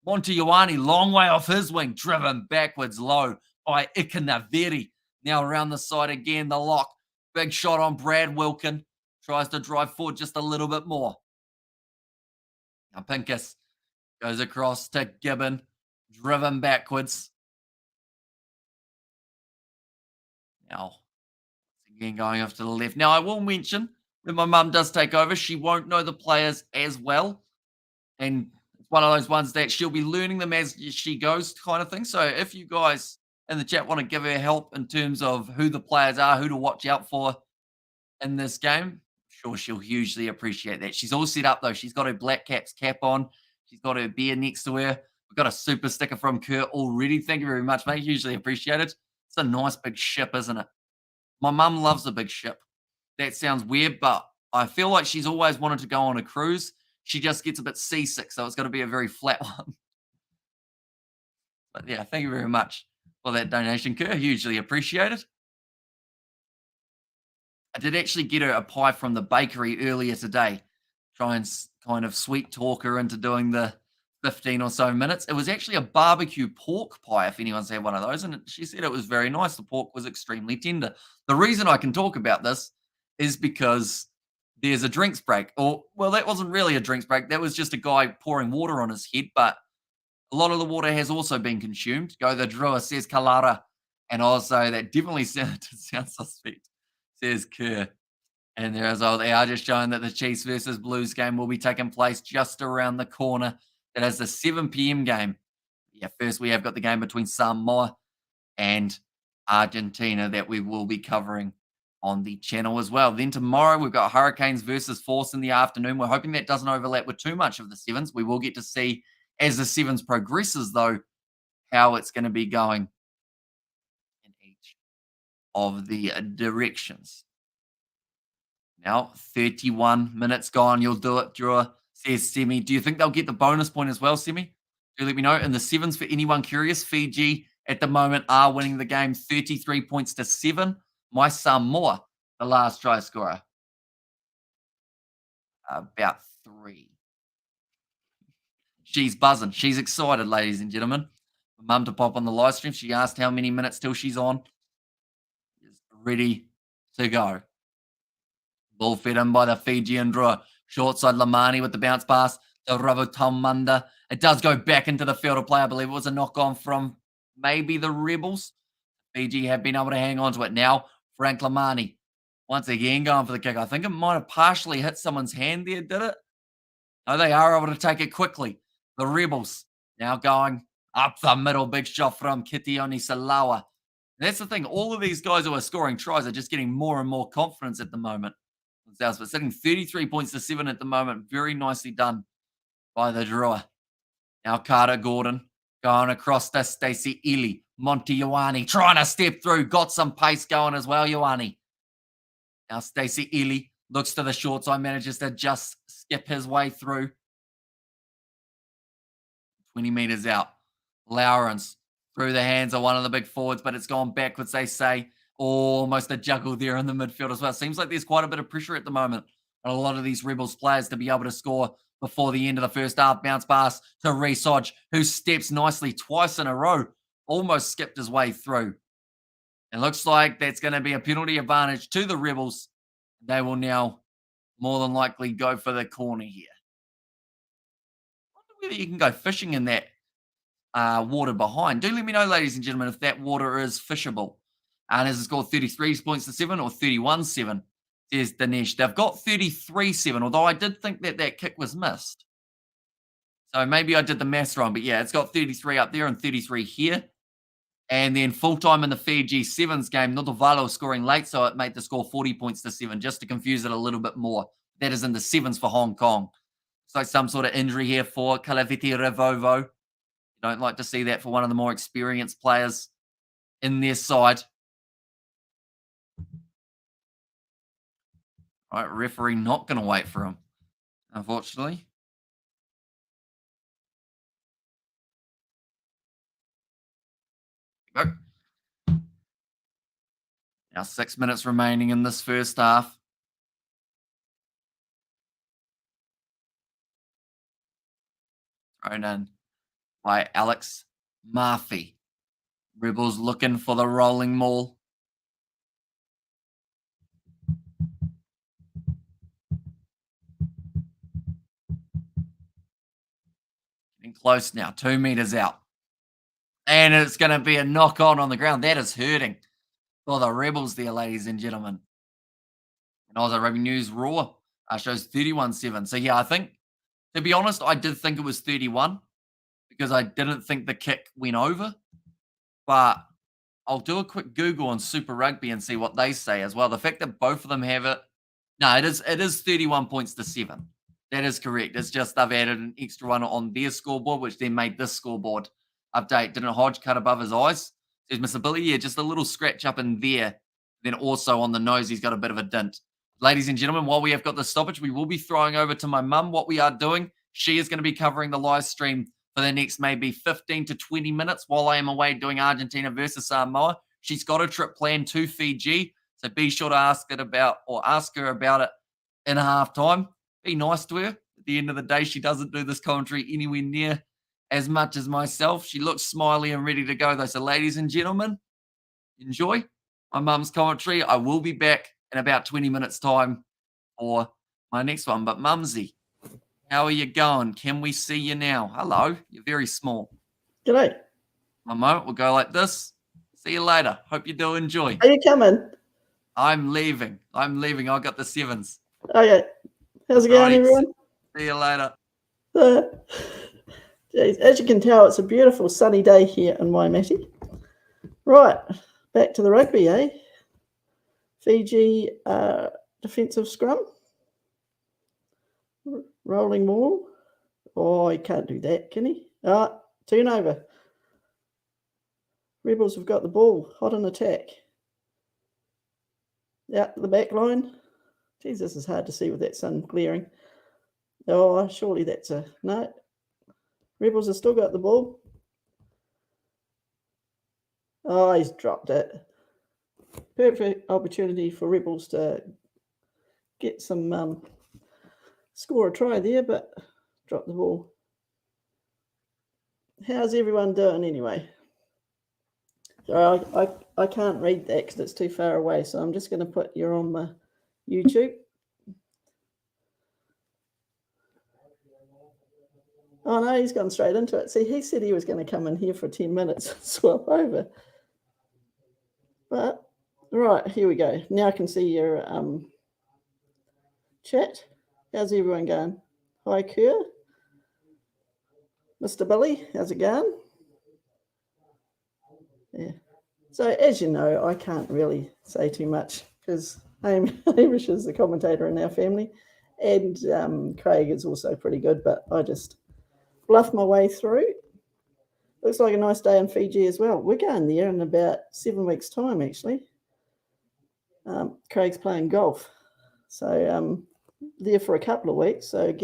Monty Ioane, long way off his wing, driven backwards low by Ikanaveri. Now around the side again, the lock. Big shot on Brad Wilkin. Tries to drive forward just a little bit more. Now Pincus goes across to Gibbon, driven backwards. Now, again going off to the left. Now, I will mention, when my mum does take over, she won't know the players as well. And it's one of those ones that she'll be learning them as she goes kind of thing. So if you guys in the chat want to give her help in terms of who the players are, who to watch out for in this game, I'm sure she'll hugely appreciate that. She's all set up, though. She's got her Black Caps cap on. She's got her beer next to her. We've got a super sticker from Kurt already. Thank you very much, mate. Hugely appreciate it. It's a nice big ship, isn't it? My mum loves a big ship. That sounds weird, but I feel like she's always wanted to go on a cruise. She just gets a bit seasick, so it's got to be a very flat one. But yeah, thank you very much for that donation, Kurt. Hugely appreciate it. I did actually get her a pie from the bakery earlier today. Try and kind of sweet talk her into doing the 15 or so minutes. It was actually a barbecue pork pie, if anyone's had one of those, and she said it was very nice. The pork was extremely tender. The reason I can talk about this is because there's a drinks break. Or, well, that wasn't really a drinks break. That was just a guy pouring water on his head, but a lot of the water has also been consumed. Go the Drua, says Kalara. And also, that definitely sounds suspect, says Kerr. And there as well, they are just showing that the Chiefs versus Blues game will be taking place just around the corner. That is the 7 p.m. game. Yeah, first we have got the game between Samoa and Argentina that we will be covering on the channel as well. Then tomorrow we've got Hurricanes versus Force in the afternoon. We're hoping that doesn't overlap with too much of the sevens. We will get to see as the sevens progresses, though, how it's going to be going in each of the directions. Now, 31 minutes gone. You'll do it, Drua, says Semi. Do you think they'll get the bonus point as well, Semi? Do let me know. In the sevens, for anyone curious, Fiji at the moment are winning the game 33 points to 7. My Samoa, the last try scorer, about 3. She's buzzing. She's excited, ladies and gentlemen. Mum to pop on the live stream. She asked how many minutes till she's on. Is ready to go. Ball fed in by the Fijian Drua. Short side Lamani with the bounce pass to Ravutamunda. It does go back into the field of play. I believe it was a knock on from maybe the Rebels. Fiji have been able to hang on to it. Now, Frank Lamani once again going for the kick. I think it might have partially hit someone's hand there, did it? No, they are able to take it quickly. The Rebels now going up the middle. Big shot from Kitioni Salawa. That's the thing. All of these guys who are scoring tries are just getting more and more confidence at the moment. But sitting 33 points to 7 at the moment. Very nicely done by the Drua. Now Carter Gordon going across to Stacey Ely. Monty Ioane trying to step through. Got some pace going as well, Ioane. Now Stacey Ely looks to the short side. Manages to just skip his way through. 20 metres out. Lawrence through the hands of one of the big forwards, but it's gone backwards, they say. Almost a juggle there in the midfield as well. Seems like there's quite a bit of pressure at the moment on a lot of these Rebels players to be able to score before the end of the first half. Bounce pass to Reece Hodge, who steps nicely twice in a row. Almost skipped his way through. It looks like that's going to be a penalty advantage to the Rebels. They will now more than likely go for the corner here. I wonder whether you can go fishing in that water behind. Do let me know, ladies and gentlemen, if that water is fishable. And has it scored 33 points to 7 or 31-7? Says Dinesh. They've got 33-7, although I did think that that kick was missed. So maybe I did the maths wrong. But yeah, it's got 33 up there and 33 here. And then full-time in the Fiji Sevens game, Nodovalo scoring late, so it made the score 40 points to 7, just to confuse it a little bit more. That is in the sevens for Hong Kong. Looks like some sort of injury here for Kalaviti Revovo. You don't like to see that for one of the more experienced players in their side. All right, referee not going to wait for him, unfortunately. Go. Now 6 minutes remaining in this first half. Thrown in by Alex Murphy. Rebels looking for the rolling maul. Getting close now, 2 meters out. And it's going to be a knock on the ground. That is hurting for the Rebels there, ladies and gentlemen. And also Rugby News Raw shows 31-7. So yeah, I think, to be honest, I did think it was 31 because I didn't think the kick went over. But I'll do a quick Google on Super Rugby and see what they say as well. The fact that both of them have it. No, it is 31 points to 7. That is correct. It's just they've added an extra one on their scoreboard, which then made this scoreboard update. Didn't Hodge cut above his eyes? Says missability. Yeah, just a little scratch up in there. Then also on the nose, he's got a bit of a dint. Ladies and gentlemen, while we have got the stoppage, we will be throwing over to my mum what we are doing. She is going to be covering the live stream for the next maybe 15 to 20 minutes while I am away doing Argentina versus Samoa. She's got a trip planned to Fiji, so be sure to ask her about it in half time. Be nice to her. At the end of the day, she doesn't do this commentary anywhere near as much as myself. She looks smiley and ready to go, though. So, ladies and gentlemen, enjoy my mum's commentary. I will be back in about 20 minutes' time for my next one. But, Mumsy, how are you going? Can we see you now? Hello. You're very small. G'day. One moment. We'll go like this. See you later. Hope you do enjoy. Are you coming? I'm leaving. I've got the sevens. Okay. How's it going, everyone? See you later. Geez, as you can tell, it's a beautiful sunny day here in Waimate. Right, back to the rugby, eh? Fiji defensive scrum. Rolling maul. Oh, he can't do that, can he? Turnover. Rebels have got the ball, hot on attack. Out the back line. Geez, this is hard to see with that sun glaring. Oh, surely that's a... No. Rebels have still got the ball. Oh, he's dropped it. Perfect opportunity for Rebels to get some score a try there, but drop the ball. How's everyone doing anyway? Sorry, I can't read that because it's too far away, so I'm just going to put you on my YouTube. Oh no, he's gone straight into it. See, he said he was going to come in here for 10 minutes and swap over. But, right, here we go. Now I can see your chat. How's everyone going? Hi, Kerr. Mr. Billy, how's it going? Yeah. So, as you know, I can't really say too much because Hamish is the commentator in our family, and Craig is also pretty good, but I just bluff my way through. Looks like a nice day in Fiji as well. We're going there in about 7 weeks' time, actually. Craig's playing golf. So, there for a couple of weeks. So,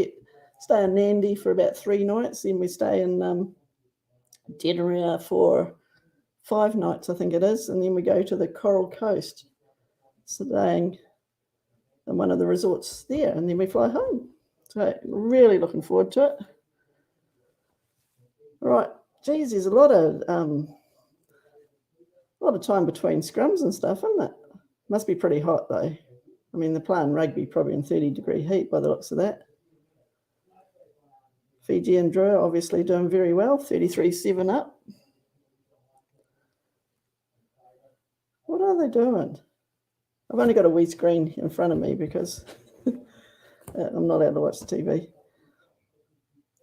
stay in Nandi for about 3 nights. Then we stay in Dedria for 5 nights, I think it is. And then we go to the Coral Coast, staying in one of the resorts there. And then we fly home. So, really looking forward to it. Right. Geez, there's a lot of time between scrums and stuff, isn't it? Must be pretty hot though. I mean, they're playing rugby probably in 30-degree heat by the looks of that. FIJIAN Drua obviously doing very well, 33-7 up. What are they doing? I've only got a wee screen in front of me because I'm not allowed to watch the TV.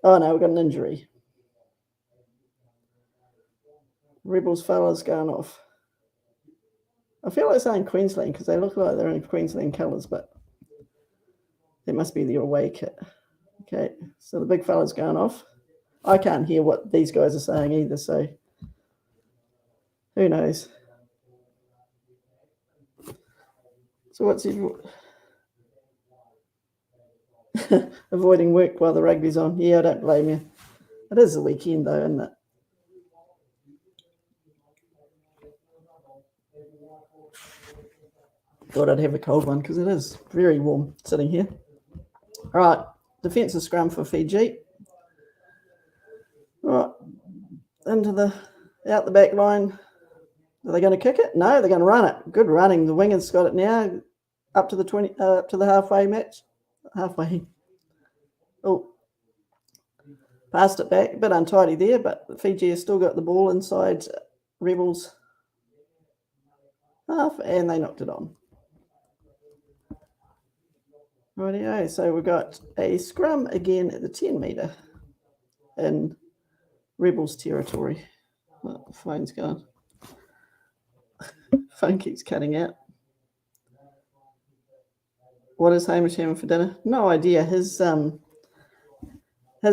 Oh no, we've got an injury. Rebels fellas going off. I feel like saying Queensland because they look like they're in Queensland colours, but it must be the away kit. Okay, so the big fella's going off. I can't hear what these guys are saying either, so who knows? So what's he avoiding work while the rugby's on? Yeah, I don't blame you. It is the weekend though, isn't it? Thought I'd have a cold one because it is very warm sitting here. All right, defensive scrum for Fiji. All right, out the back line. Are they going to kick it? No, they're going to run it. Good running. The wingers got it now. Up to the halfway match. Halfway. Oh, passed it back. A bit untidy there, but Fiji has still got the ball inside Rebels half, and they knocked it on. Rightio, so we've got a scrum again at the 10 metre in Rebels territory. Oh, the phone's gone. Phone keeps cutting out. What is Hamish having for dinner? No idea. His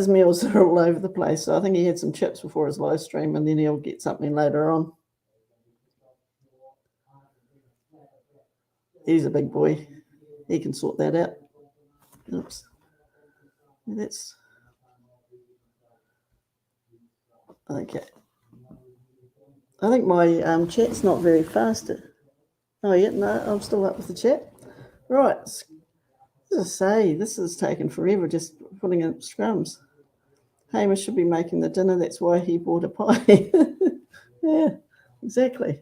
meals are all over the place. So I think he had some chips before his live stream, and then he'll get something later on. He's a big boy. He can sort that out. Oops. That's okay. I think my chat's not very fast. Oh, yeah, no, I'm still up with the chat. Right. As I say, this is taking forever just putting in scrums. Hamish should be making the dinner. That's why he bought a pie. Yeah, exactly.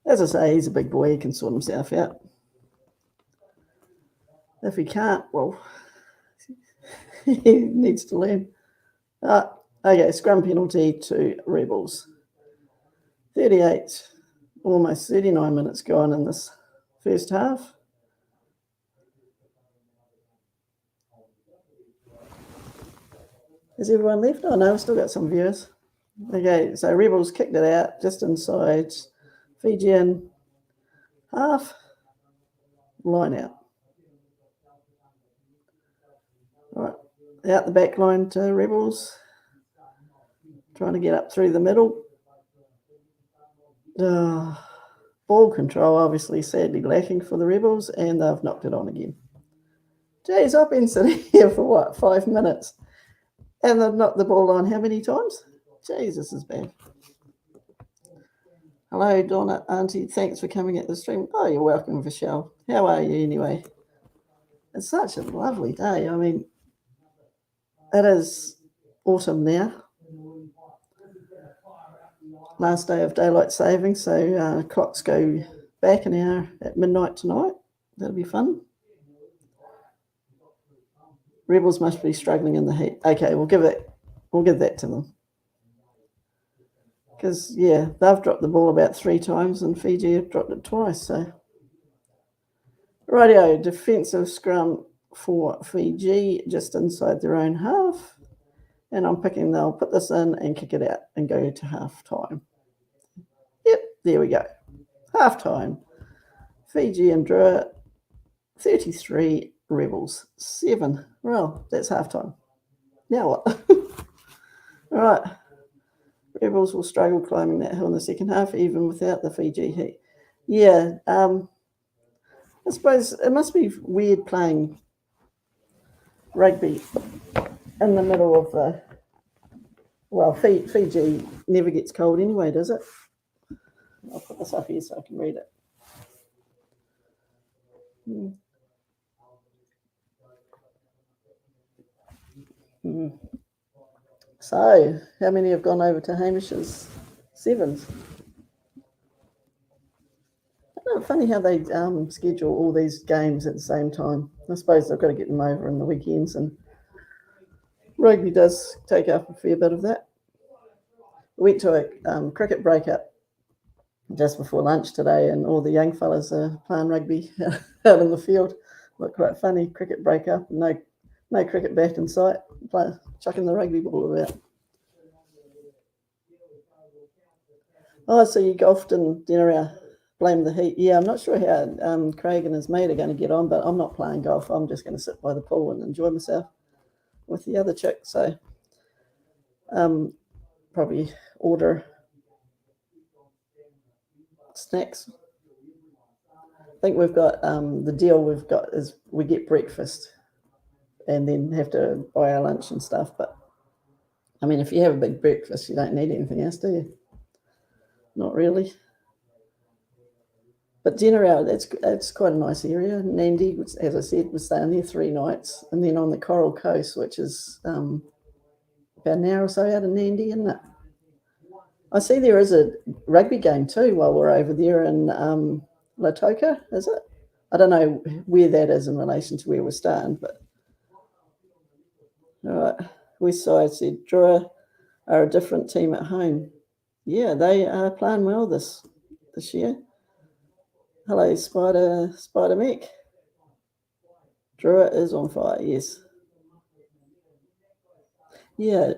As I say, he's a big boy. He can sort himself out. If he can't, well, he needs to learn. Okay, scrum penalty to Rebels. 38, almost 39 minutes gone in this first half. Has everyone left? Oh no, we've still got some viewers. Okay, so Rebels kicked it out just inside Fijian half. Line out. All right, out the back line to Rebels. Trying to get up through the middle. Ball control obviously sadly lacking for the Rebels, and they've knocked it on again. Jeez, I've been sitting here for 5 minutes, And they've knocked the ball on how many times? Jeez, this is bad. Hello, Donna, Auntie. Thanks for coming at the stream. Oh, you're welcome, Michelle. How are you anyway? It's such a lovely day. I mean, it is autumn now. Last day of daylight saving, so clocks go back an hour at midnight tonight. That'll be fun. Rebels must be struggling in the heat. Okay, we'll give that to them. Because, yeah, they've dropped the ball about 3 times and Fiji have dropped it twice. So, rightio, defensive scrum for Fiji just inside their own half. And I'm picking they'll put this in and kick it out and go to half time. Yep, there we go. Half time. FIJIAN Drua 33, Rebels 7. Well, that's half time. Now what? All right. Rebels will struggle climbing that hill in the second half, even without the Fiji heat. Yeah, I suppose it must be weird playing rugby in the middle of the... Well, Fiji never gets cold anyway, does it? I'll put this up here so I can read it. So, how many have gone over to Hamish's sevens? Funny how they schedule all these games at the same time. I suppose they've got to get them over in the weekends, and rugby does take up a fair bit of that. We went to a cricket breakup just before lunch today, and all the young fellas are playing rugby out in the field. Looked quite funny. Cricket breakup, no cricket bat in sight. Chucking the rugby ball about. Oh, so you golfed in Dinner, blame the heat. Yeah, I'm not sure how Craig and his mate are going to get on, but I'm not playing golf. I'm just going to sit by the pool and enjoy myself with the other chick. So probably order snacks. I think we've got the deal we've got is we get breakfast and then have to buy our lunch and stuff. But I mean, if you have a big breakfast, you don't need anything else, do you? Not really. But dinner out, it's quite a nice area. Nandi, as I said, was staying there 3 nights, and then on the Coral Coast, which is about an hour or so out of Nandi, isn't it? I see there is a rugby game too while we're over there in Lautoka, is it? I don't know where that is in relation to where we're starting, but all right. Westside said Drua are a different team at home. Yeah, they are playing well this year. Hello, Spider Mick. Drua is on fire, yes. Yeah,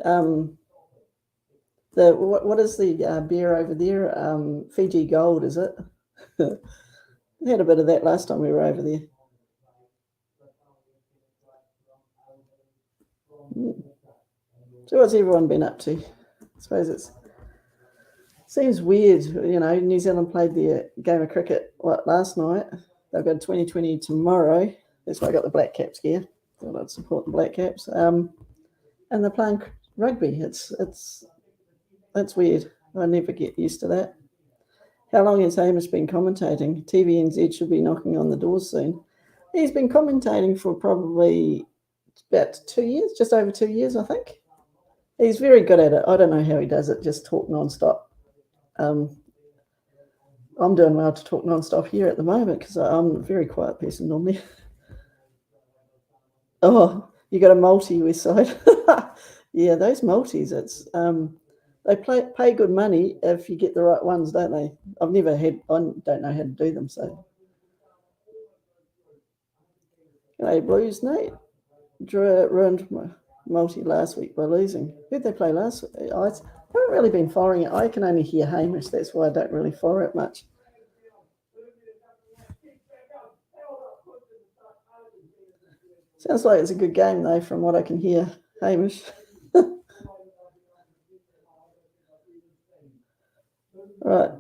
what is the beer over there? Fiji Gold, is it? We had a bit of that last time we were over there. So what's everyone been up to? I suppose it seems weird, you know. New Zealand played their game of cricket last night. They've got 2020 tomorrow. That's why I got the Black Caps gear. Thought I'd support the Black Caps. And they're playing rugby. It's weird. I never get used to that. How long has Hamish been commentating? TVNZ should be knocking on the doors soon. He's been commentating for probably about 2 years, just over 2 years, I think. He's very good at it. I don't know how he does it, just talk non-stop. I'm doing well to talk non-stop here at the moment because I'm a very quiet person normally. Oh, you got a multi, Westside. Yeah, those multis, it's they pay good money if you get the right ones, don't they? I don't know how to do them, so. G'day, Blues, Nate. Drua ruined my multi last week by losing. Who'd they play last week? I haven't really been following it. I can only hear Hamish. That's why I don't really follow it much. Sounds like it's a good game, though, from what I can hear, Hamish. Right.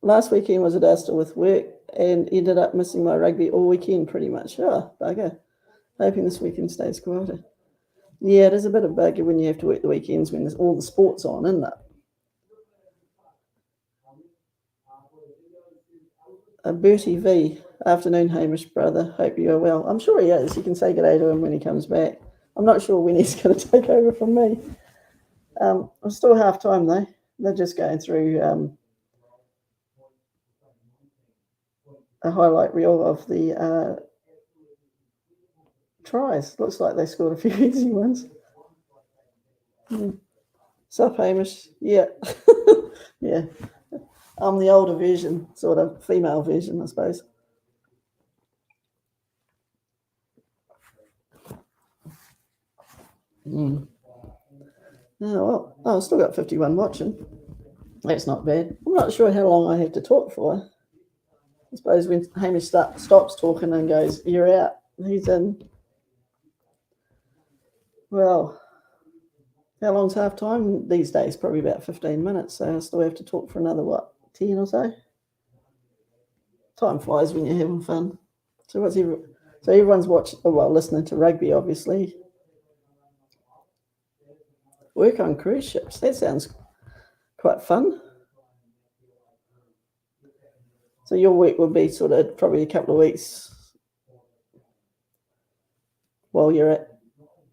Last weekend was a duster with work and ended up missing my rugby all weekend pretty much. Oh, bugger. Hoping this weekend stays quieter. Yeah, it is a bit of a bugger when you have to work the weekends when there's all the sports on, isn't it? Bertie V, afternoon, Hamish brother. Hope you are well. I'm sure he is. You can say good day to him when he comes back. I'm not sure when he's going to take over from me. I'm still half time though. They're just going through a highlight reel of the tries. Looks like they scored a few easy ones. Sup, Hamish? Yeah. Yeah. I'm the older version, sort of female version, I suppose. Oh, well, I've still got 51 watching. That's not bad. I'm not sure how long I have to talk for. I suppose when Hamish stops talking and goes, you're out, he's in. Well, how long's half time these days? Probably about 15 minutes. So I still have to talk for another, 10 or so? Time flies when you're having fun. So everyone's watching, listening to rugby, obviously. Work on cruise ships. That sounds quite fun. So your week would be sort of probably a couple of weeks while you're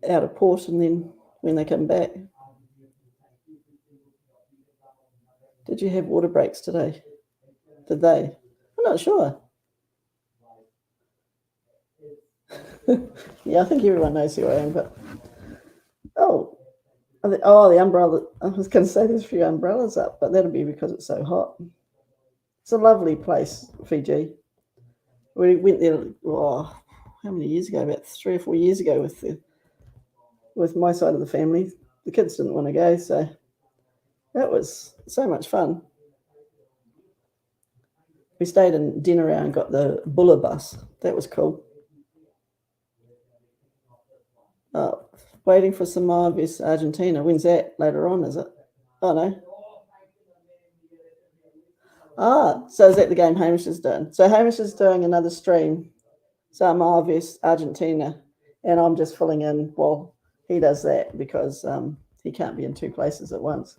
out of port, and then when they come back. Did you have water breaks today? Did they? I'm not sure. Yeah, I think everyone knows who I am, but the umbrella. I was going to say there's a few umbrellas up, but that'll be because it's so hot. It's a lovely place, Fiji. We went there, how many years ago? About 3 or 4 years ago with my side of the family. The kids didn't want to go, so that was so much fun. We stayed in dinner and got the Buller bus. That was cool. Waiting for Samoa vs Argentina. When's that? Later on, is it? Oh, no. So is that the game Hamish is doing? So Hamish is doing another stream, Samoa vs Argentina, and I'm just filling in while he does that because he can't be in two places at once.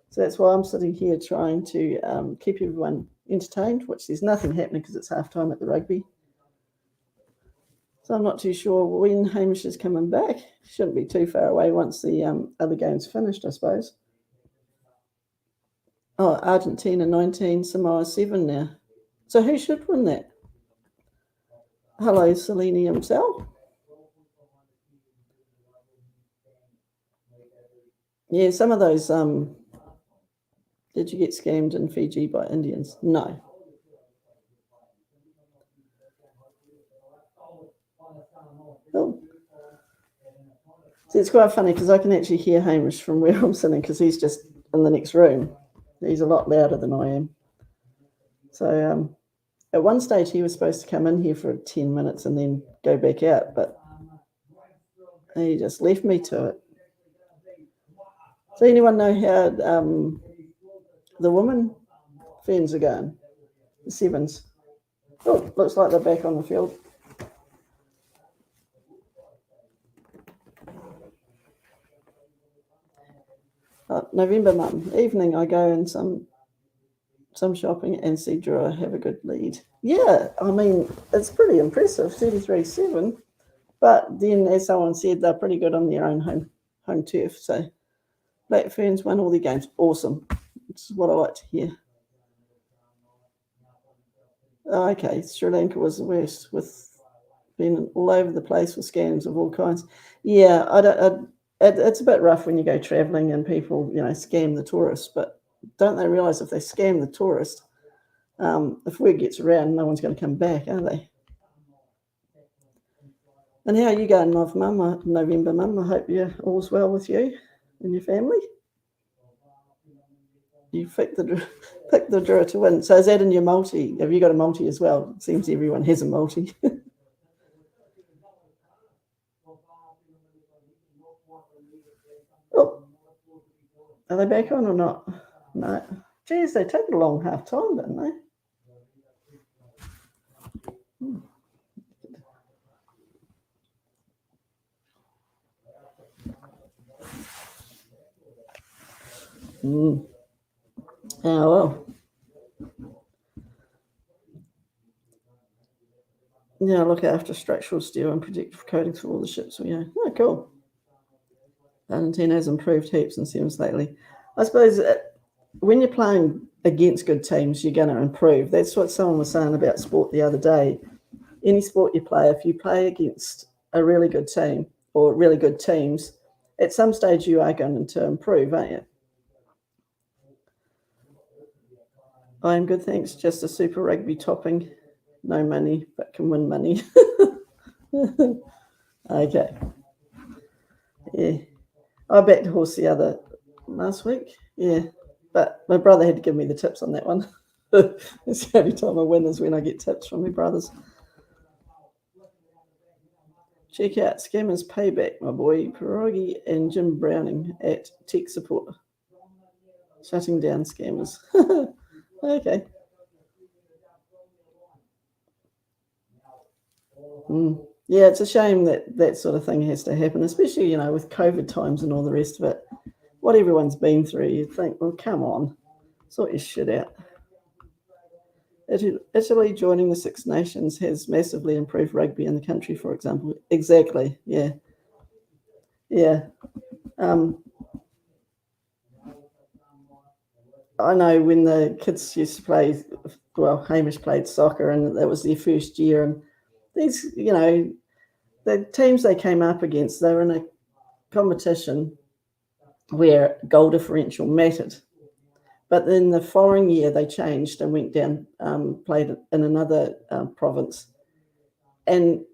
So that's why I'm sitting here trying to keep everyone entertained, which there's nothing happening because it's half-time at the rugby. So I'm not too sure when Hamish is coming back. Shouldn't be too far away once the other game's finished, I suppose. Oh, Argentina 19, Samoa 7 now. So who should win that? Hello, Selene himself. Yeah, some of those. Did you get scammed in Fiji by Indians? No. Oh. See, it's quite funny because I can actually hear Hamish from where I'm sitting because he's just in the next room. He's a lot louder than I am. So at one stage he was supposed to come in here for 10 minutes and then go back out, but he just left me to it. So anyone know how the women fans are going? The Sevens. Oh, looks like they're back on the field. November mum. Evening I go in some shopping and see Drua have a good lead. Yeah, I mean, it's pretty impressive, 33-7. But then, as someone said, they're pretty good on their own home turf. So Black Ferns won all their games. Awesome. It's what I like to hear. Okay, Sri Lanka was the worst, with being all over the place with scams of all kinds. Yeah, it's a bit rough when you go travelling and people, scam the tourists. But don't they realise if they scam the tourist, if word gets around, no one's going to come back, are they? And how are you going, November mum? I hope all's well with you and your family. You picked the Drua to win. So is that in your multi? Have you got a multi as well? It seems everyone has a multi. Oh, are they back on or not? No. Geez, they took a long half time, didn't they? Oh, well. Yeah, look after structural steel and protective coatings for all the ships we own. Oh, cool. Valentino has improved heaps in sevens lately. I suppose when you're playing against good teams, you're going to improve. That's what someone was saying about sport the other day. Any sport you play, if you play against a really good team or really good teams, at some stage you are going to improve, aren't you? I am good, thanks. Just a Super Rugby topping. No money, but can win money. Okay. Yeah. I backed a horse last week. Yeah. But my brother had to give me the tips on that one. It's the only time I win is when I get tips from my brothers. Check out Scammers Payback, my boy Pierogi and Jim Browning at Tech Support. Shutting down scammers. Okay. Yeah, it's a shame that that sort of thing has to happen, especially, you know, with COVID times and all the rest of it. What everyone's been through, you'd think, well, come on, sort your shit out. Italy joining the Six Nations has massively improved rugby in the country, for example. Exactly, yeah. Yeah. I know when the kids used to play, well, Hamish played soccer and that was their first year. And these, you know, the teams they came up against, they were in a competition where goal differential mattered. But then the following year they changed and went down, played in another province. And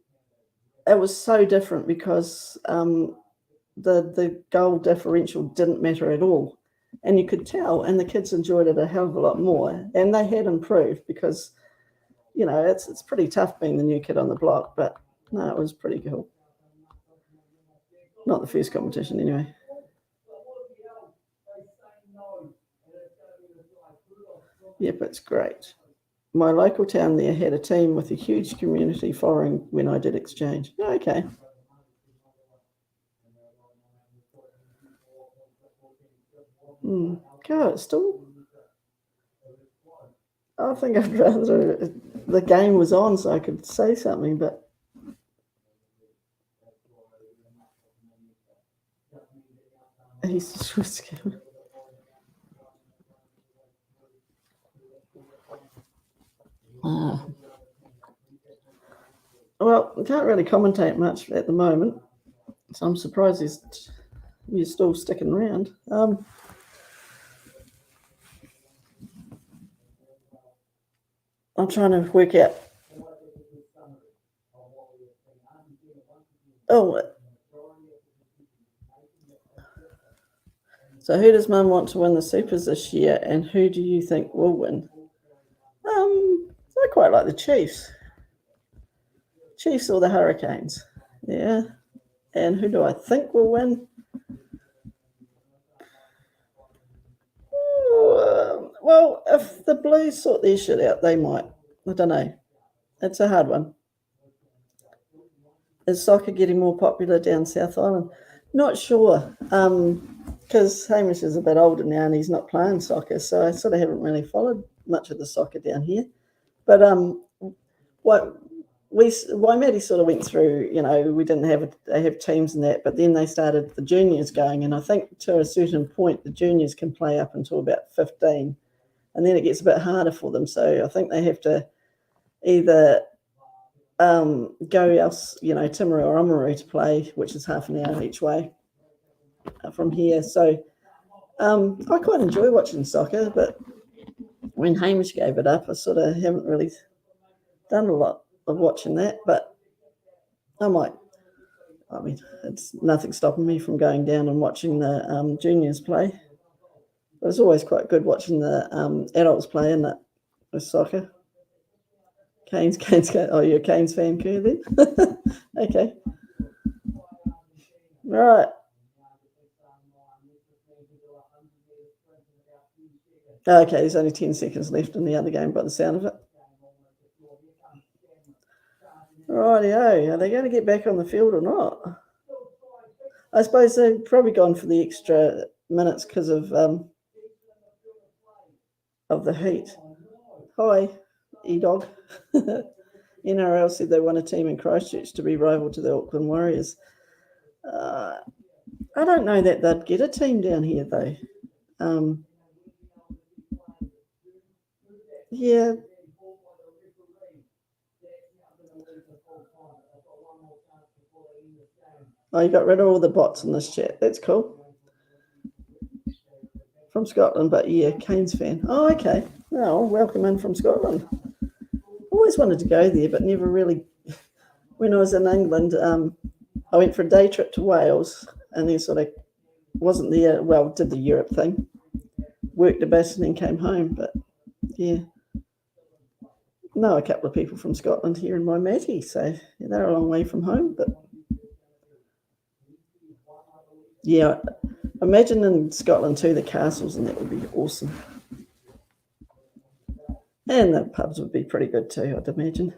it was so different because the goal differential didn't matter at all. And you could tell, and the kids enjoyed it a hell of a lot more. And they had improved because, you know, it's pretty tough being the new kid on the block. But no, it was pretty cool. Not the first competition anyway. Yep, it's great. My local town there had a team with a huge community following when I did exchange. Okay. God, it's still. I think I'd rather the game was on so I could say something, but. He's just Well, I can't really commentate much at the moment, so I'm surprised you're still sticking around. I'm trying to work out. Oh, so who does Mum want to win the Supers this year, and who do you think will win? I quite like the Chiefs. Chiefs or the Hurricanes. Yeah. And who do I think will win? Well, if the Blues sort their shit out, they might. I don't know. It's a hard one. Is soccer getting more popular down South Island? Not sure. Because Hamish is a bit older now and he's not playing soccer, so I sort of haven't really followed much of the soccer down here. But Waimate sort of went through, you know, we didn't have teams and that, but then they started the juniors going, and I think to a certain point the juniors can play up until about 15, and then it gets a bit harder for them. So I think they have to either go else, you know, Timaru or Oamaru to play, which is half an hour each way from here. So I quite enjoy watching soccer, but when Hamish gave it up, I sort of haven't really done a lot of watching that, but I might. I mean, it's nothing stopping me from going down and watching the juniors play. But it's always quite good watching the adults play, isn't it, with soccer? Canes. Oh, you're a Canes fan, Kerr, then? Okay. Right. Okay, there's only 10 seconds left in the other game by the sound of it. Rightio, are they going to get back on the field or not? I suppose they've probably gone for the extra minutes because of of the heat. Hi, E-Dog. NRL said they want a team in Christchurch to be rival to the Auckland Warriors. I don't know that they'd get a team down here, though. Yeah. Oh, you got rid of all the bots in this chat. That's cool. From Scotland, but yeah, Canes fan. Oh, okay. Oh, welcome in from Scotland. Always wanted to go there, but never really. When I was in England, I went for a day trip to Wales, and then sort of wasn't there. Well, did the Europe thing, worked a bit, and then came home. But yeah, know a couple of people from Scotland here in Waimate, so yeah, they're a long way from home. But yeah, imagine in Scotland too, the castles, and that would be awesome. And the pubs would be pretty good too, I'd imagine.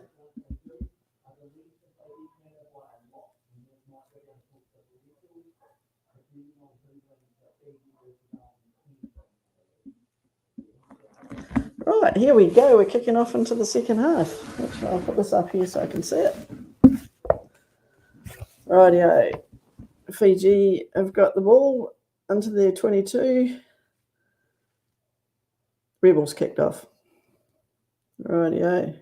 Right, here we go. We're kicking off into the second half. Actually, I'll put this up here so I can see it. Rightio. Fiji have got the ball into their 22. Rebels kicked off. Rightio.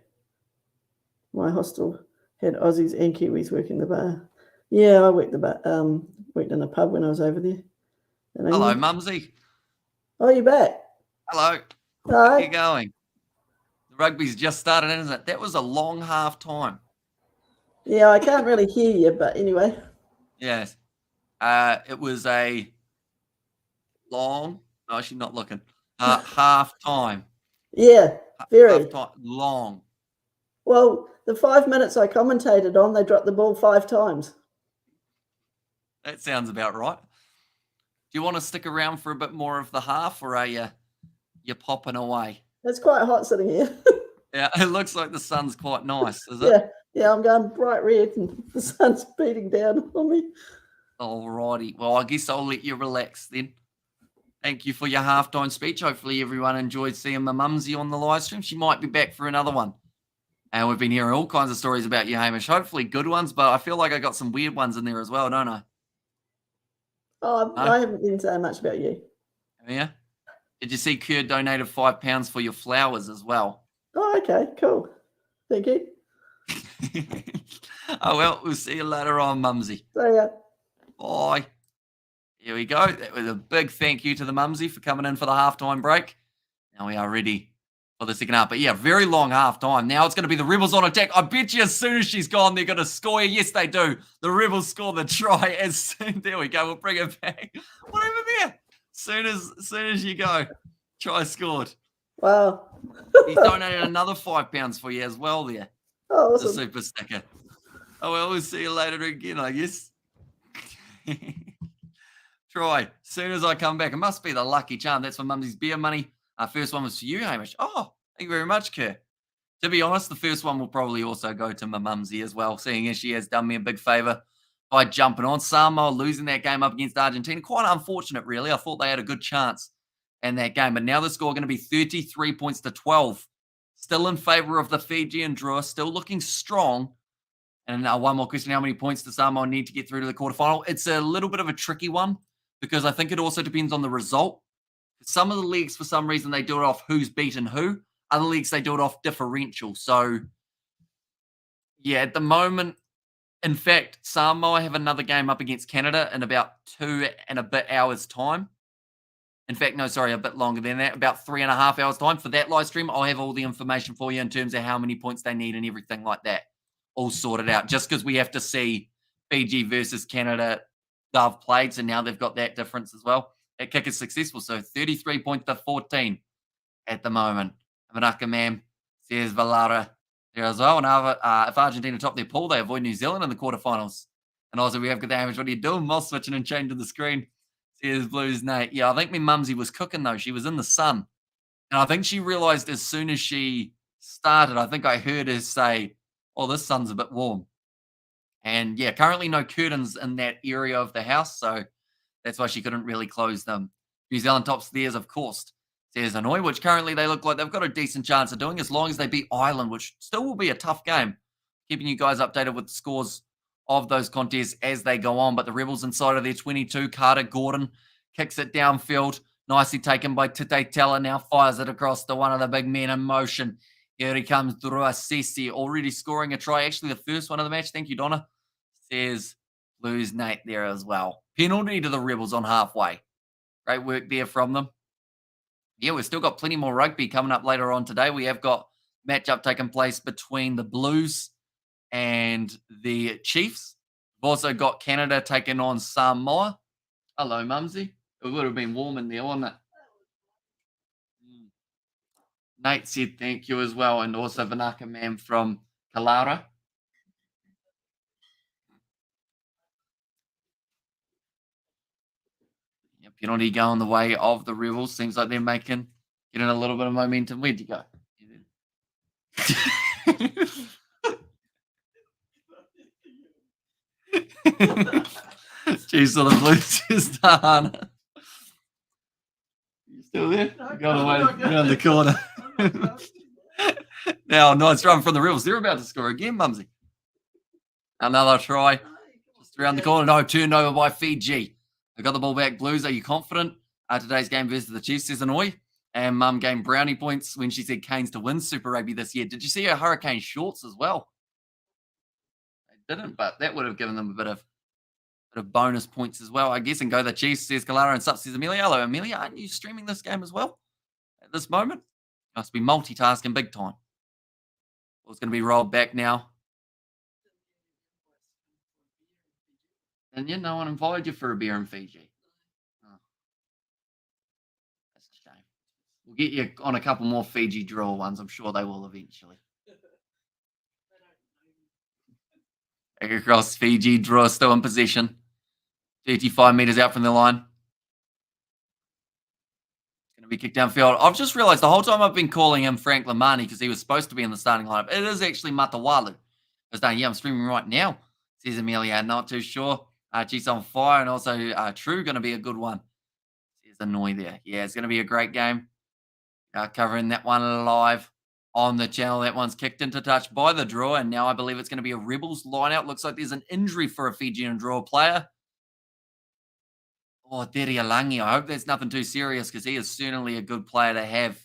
My hostel had Aussies and Kiwis working the bar. Yeah, I worked worked in a pub when I was over there. Hello, Mumsy. Oh, you're back. Hello. Hi. How are you going? The rugby's just started, isn't it? That was a long half time. Yeah, I can't really hear you, but anyway. Yes. It was a long, no, she's not looking, half time. Yeah, very. Half time, long. Well, the 5 minutes I commentated on, they dropped the ball 5 times. That sounds about right. Do you want to stick around for a bit more of the half, or are you popping away? It's quite hot sitting here. Yeah, it looks like the sun's quite nice, is it? Yeah, I'm going bright red and the sun's beating down on me. Alrighty. Well, I guess I'll let you relax then. Thank you for your halftime speech. Hopefully everyone enjoyed seeing my mumsy on the live stream. She might be back for another one. And we've been hearing all kinds of stories about you, Hamish. Hopefully good ones, but I feel like I got some weird ones in there as well, don't I? Oh, No? I haven't been saying much about you. Yeah? Did you see Kerr donated £5 for your flowers as well? Oh, okay, cool. Thank you. Oh, well, we'll see you later on, Mumsy. See ya. Bye. Here we go. That was a big thank you to the Mumsy for coming in for the halftime break. Now we are ready for the second half. But yeah, very long halftime. Now it's going to be the Rebels on attack. I bet you as soon as she's gone, they're going to score. Yes, they do. The Rebels score the try as soon. There we go. We'll bring it back. What over there? Soon as you go, try scored. Wow. He's donated another £5 for you as well there. Oh, awesome. The super sticker. Oh, well, we'll see you later again, I guess. Try. As soon as I come back, it must be the lucky charm. That's for Mumsy's beer money. Our first one was for you, Hamish. Oh, thank you very much, Kerr. To be honest, the first one will probably also go to my Mumsy as well, seeing as she has done me a big favour by jumping on. Samoa losing that game up against Argentina. Quite unfortunate, really. I thought they had a good chance in that game. But now the score going to be 33 points to 12. Still in favour of the Fijian Drua. Still looking strong. And one more question. How many points does Samoa need to get through to the quarterfinal? It's a little bit of a tricky one because I think it also depends on the result. Some of the leagues, for some reason, they do it off who's beaten who. Other leagues, they do it off differential. So, yeah, at the moment, in fact, Samoa have another game up against Canada in about 2 and a bit hours' time. In fact, no, sorry, a bit longer than that, about 3.5 hours' time. For that live stream, I'll have all the information for you in terms of how many points they need and everything like that all sorted out. Just because we have to see Fiji versus Canada, they've played, so now they've got that difference as well. That kick is successful, so 33 points to 14 at the moment. Manaka Mam says Valara there as well. And if Argentina top their pool, they avoid New Zealand in the quarterfinals. And also, we have got the Hamish. What are you doing? Moss switching and changing the screen. Says Blues Nate. Yeah, I think my mumsy was cooking, though. She was in the sun. And I think she realised as soon as she started, I think I heard her say, oh, this sun's a bit warm. And yeah, currently no curtains in that area of the house. So that's why she couldn't really close them. New Zealand tops theirs, of course. says Hanoi, which currently they look like they've got a decent chance of doing as long as they beat Ireland, which still will be a tough game. Keeping you guys updated with the scores of those contests as they go on. But the Rebels inside of their 22, Carter Gordon kicks it downfield. Nicely taken by Tite Teller. Now fires it across to one of the big men in motion. Here he comes, Drua Sisi, already scoring a try. Actually, the first one of the match. Thank you, Donna. Says Blues Nate there as well. Penalty to the Rebels on halfway. Great work there from them. Yeah, we've still got plenty more rugby coming up later on today. We have got matchup taking place between the Blues and the Chiefs. We've also got Canada taking on Samoa. Hello, Mumsy. It would have been warm in there, wouldn't it? Nate said thank you as well, and also Vanaka Man from Kalara. Yeah, penalty going the way of the Rebels. Seems like they're getting a little bit of momentum. Where'd you go? Jeez, so the Blues just done. You still there? You got away around the corner. Now, nice run from the Rebels. They're about to score again, Mumsy. Another try. Just around the corner. No, turned over by Fiji. They got the ball back. Blues, are you confident? Today's game versus the Chiefs, says Hanoi. And Mum gained brownie points when she said Canes to win Super Rugby this year. Did you see her Hurricane shorts as well? They didn't, but that would have given them a bit of bonus points as well, I guess. And go the Chiefs, says Galara, and sup, says Amelia. Hello, Amelia. Aren't you streaming this game as well at this moment? Must be multitasking big time. Well, it's going to be rolled back now. And yeah, no one invited you for a beer in Fiji. Oh. That's a shame. We'll get you on a couple more Fiji Drua ones. I'm sure they will eventually. Back across, Fiji Drua still in possession. 35 metres out from the line. Going to be kicked downfield. I've just realised the whole time I've been calling him Frank Lamani because he was supposed to be in the starting lineup. It is actually Matawalu. Yeah, I'm streaming right now, says Amelia. Not too sure. She's on fire, and also True going to be a good one. Says Annoy there. Yeah, it's going to be a great game. Covering that one live on the channel. That one's kicked into touch by the draw, and now I believe it's going to be a Rebels line-out. Looks like there's an injury for a Fijian Drua player. Oh, Derialangi. I hope that's nothing too serious because he is certainly a good player to have.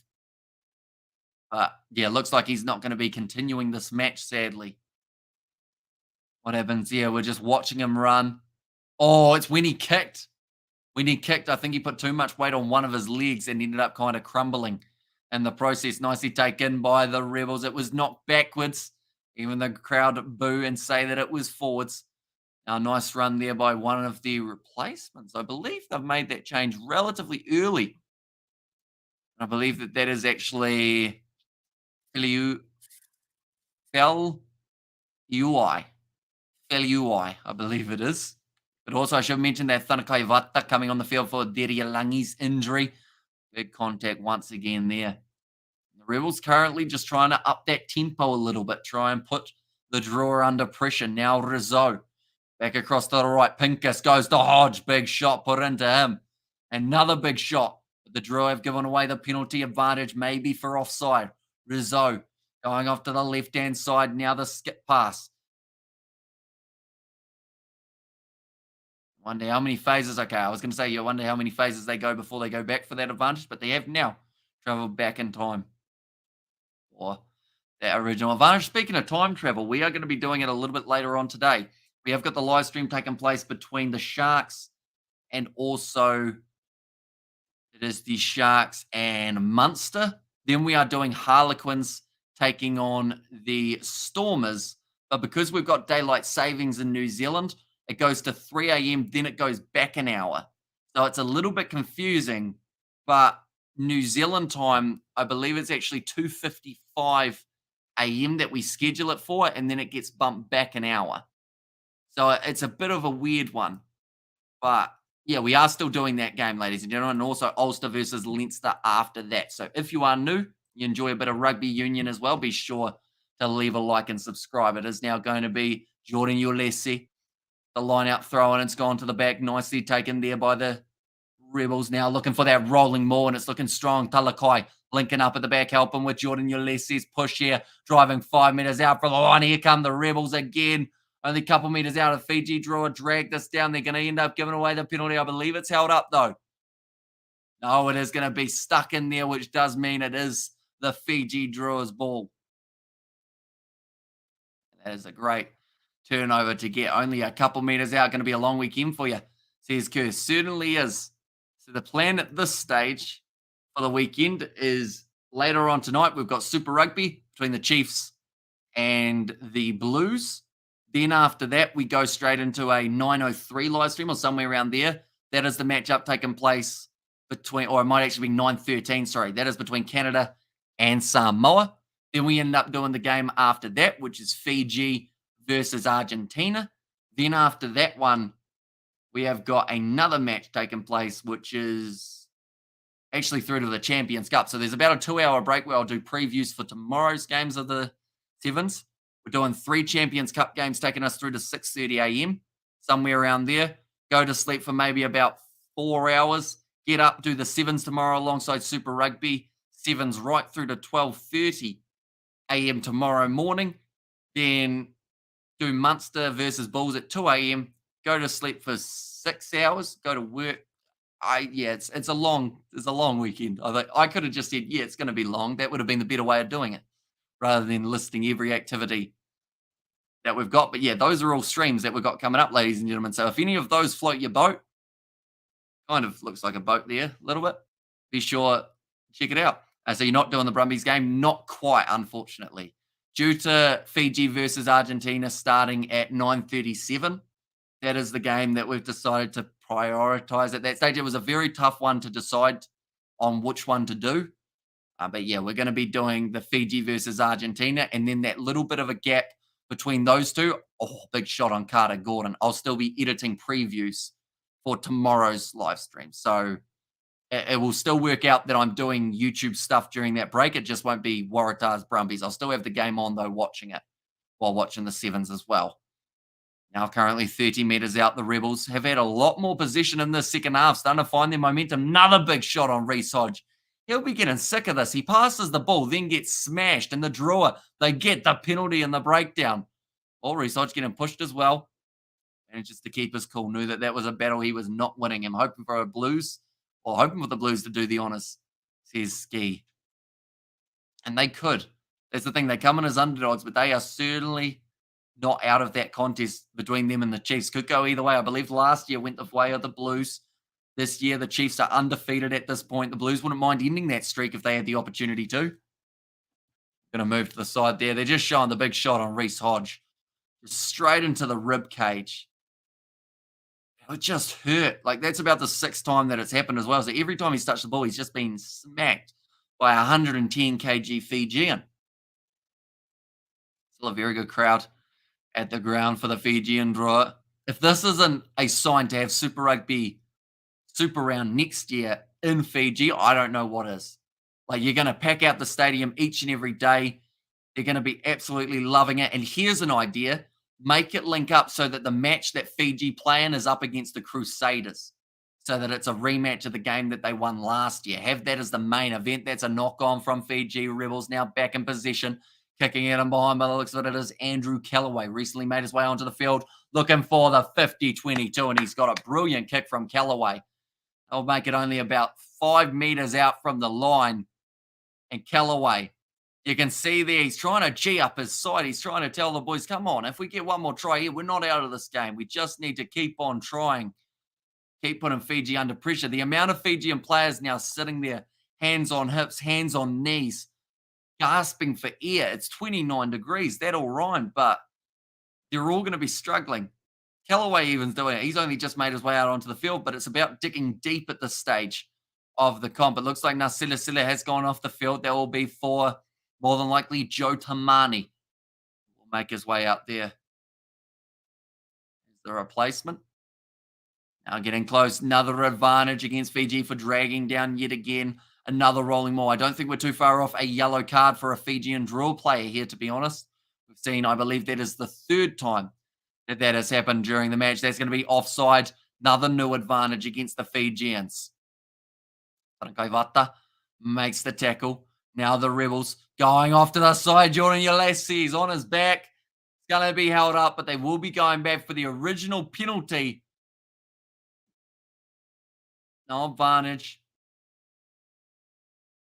But, yeah, looks like he's not going to be continuing this match, sadly. What happens here? We're just watching him run. Oh, it's when he kicked. When he kicked, I think he put too much weight on one of his legs and ended up kind of crumbling in the process. Nicely taken by the Rebels. It was knocked backwards. Even the crowd boo and say that it was forwards. Now, nice run there by one of the replacements. I believe they've made that change relatively early. I believe that is actually Feliui, I believe it is. But also, I should mention that Thanakai Vata coming on the field for Derialangi's injury. Big contact once again there. The Rebels currently just trying to up that tempo a little bit, try and put the drawer under pressure. Now Rizzo back across to the right. Pincus goes to Hodge. Big shot put into him. Another big shot. But the drawer have given away the penalty advantage, maybe for offside. Rizzo going off to the left-hand side. Now the skip pass. Wonder how many phases. Okay, I was going to say, you wonder how many phases they go before they go back for that advantage, but they have now traveled back in time for that original advantage. Speaking of time travel, we are going to be doing it a little bit later on today. We have got the live stream taking place between the Sharks and also it is the Sharks and Munster. Then we are doing Harlequins taking on the Stormers, but because we've got daylight savings in New Zealand, it goes to 3 a.m., then it goes back an hour. So it's a little bit confusing, but New Zealand time, I believe it's actually 2:55 a.m. that we schedule it for, and then it gets bumped back an hour. So it's a bit of a weird one. But, yeah, we are still doing that game, ladies and gentlemen, and also Ulster versus Leinster after that. So if you are new, you enjoy a bit of rugby union as well, be sure to leave a like and subscribe. It is now going to be Jordan Ulesi. The line out throw, and it's gone to the back. Nicely taken there by the Rebels now looking for that rolling more, and it's looking strong. Talakai linking up at the back, helping with Jordan Ulysses. Push here, driving 5 meters out for the line. Here come the Rebels again. Only a couple meters out of Fiji Drua. Drag this down. They're going to end up giving away the penalty. I believe it's held up, though. No, it is going to be stuck in there, which does mean it is the Fiji Drua's ball. That is a great turnover to get. Only a couple meters out. Going to be a long weekend for you, says Kerr. Certainly is. So the plan at this stage for the weekend is later on tonight, we've got Super Rugby between the Chiefs and the Blues. Then after that, we go straight into a 9:03 live stream or somewhere around there. That is the matchup taking place between, or it might actually be 9:13, sorry. That is between Canada and Samoa. Then we end up doing the game after that, which is Fiji versus Argentina. Then after that one, we have got another match taking place, which is actually through to the Champions Cup. So there's about a 2-hour break where I'll do previews for tomorrow's games of the Sevens. We're doing 3 Champions Cup games taking us through to 6:30 a.m., somewhere around there. Go to sleep for maybe about 4 hours. Get up, do the Sevens tomorrow alongside Super Rugby. Sevens right through to 12:30 a.m. tomorrow morning. Then do Munster versus Bulls at 2 a.m. Go to sleep for 6 hours. Go to work. It's a long weekend. I could have just said, yeah, it's going to be long. That would have been the better way of doing it, rather than listing every activity that we've got. But yeah, those are all streams that we've got coming up, ladies and gentlemen. So if any of those float your boat, kind of looks like a boat there a little bit, be sure check it out. So you're not doing the Brumbies game? Not quite, unfortunately. Due to Fiji versus Argentina starting at 9:37, that is the game that we've decided to prioritize at that stage. It was a very tough one to decide on which one to do. But yeah, we're going to be doing the Fiji versus Argentina, and then that little bit of a gap between those two. Oh, big shot on Carter Gordon. I'll still be editing previews for tomorrow's live stream. So it will still work out that I'm doing YouTube stuff during that break. It just won't be Waratahs Brumbies. I'll still have the game on, though, watching it while watching the Sevens as well. Now currently 30 meters out, the Rebels have had a lot more position in the second half, starting to find their momentum. Another big shot on Reece Hodge. He'll be getting sick of this. He passes the ball, then gets smashed. And the Drua, they get the penalty and the breakdown. Well, Reece Hodge getting pushed as well. And just to keep his cool, knew that that was a battle he was not winning. I'm hoping for a Blues, or hoping for the Blues to do the honours, says Ski. And they could. That's the thing. They come in as underdogs, but they are certainly not out of that contest between them and the Chiefs. Could go either way. I believe last year went the way of the Blues. This year, the Chiefs are undefeated at this point. The Blues wouldn't mind ending that streak if they had the opportunity to. Going to move to the side there. They're just showing the big shot on Reece Hodge. Just straight into the rib cage. It just hurt. Like, that's about the 6th time that it's happened as well. So every time he's touched the ball, he's just been smacked by a 110 kg Fijian. Still a very good crowd at the ground for the Fijian Drua. If this isn't a sign to have Super Rugby Super Round next year in Fiji, I don't know what is. Like, you're going to pack out the stadium each and every day. They're going to be absolutely loving it. And here's an idea. Make it link up so that the match that Fiji play in is up against the Crusaders, so that it's a rematch of the game that they won last year. Have that as the main event. That's a knock-on from Fiji. Rebels now back in position. Kicking it in behind by the looks of it is Andrew Callaway. Recently made his way onto the field, looking for the 50-22, and he's got a brilliant kick from Callaway. They'll make it only about 5 meters out from the line. And Callaway, you can see there, he's trying to G up his side. He's trying to tell the boys, come on, if we get one more try here, we're not out of this game. We just need to keep on trying. Keep putting Fiji under pressure. The amount of Fijian players now sitting there, hands on hips, hands on knees, gasping for air. It's 29 degrees. That all rhymed, but they're all going to be struggling. Callaway even's doing it. He's only just made his way out onto the field, but it's about digging deep at this stage of the comp. It looks like Nasila Silla has gone off the field. That will be for, more than likely, Joe Tamani. Will make his way out there. Is the replacement. Now getting close. Another advantage against Fiji for dragging down yet again. Another rolling maul. I don't think we're too far off a yellow card for a Fijian Drua player here, to be honest. We've seen, I believe that is the 3rd time that has happened during the match. That's going to be offside. Another new advantage against the Fijians. Kaivata makes the tackle. Now the Rebels going off to the side. Jordan Ulassi is on his back. It's going to be held up, but they will be going back for the original penalty. No advantage.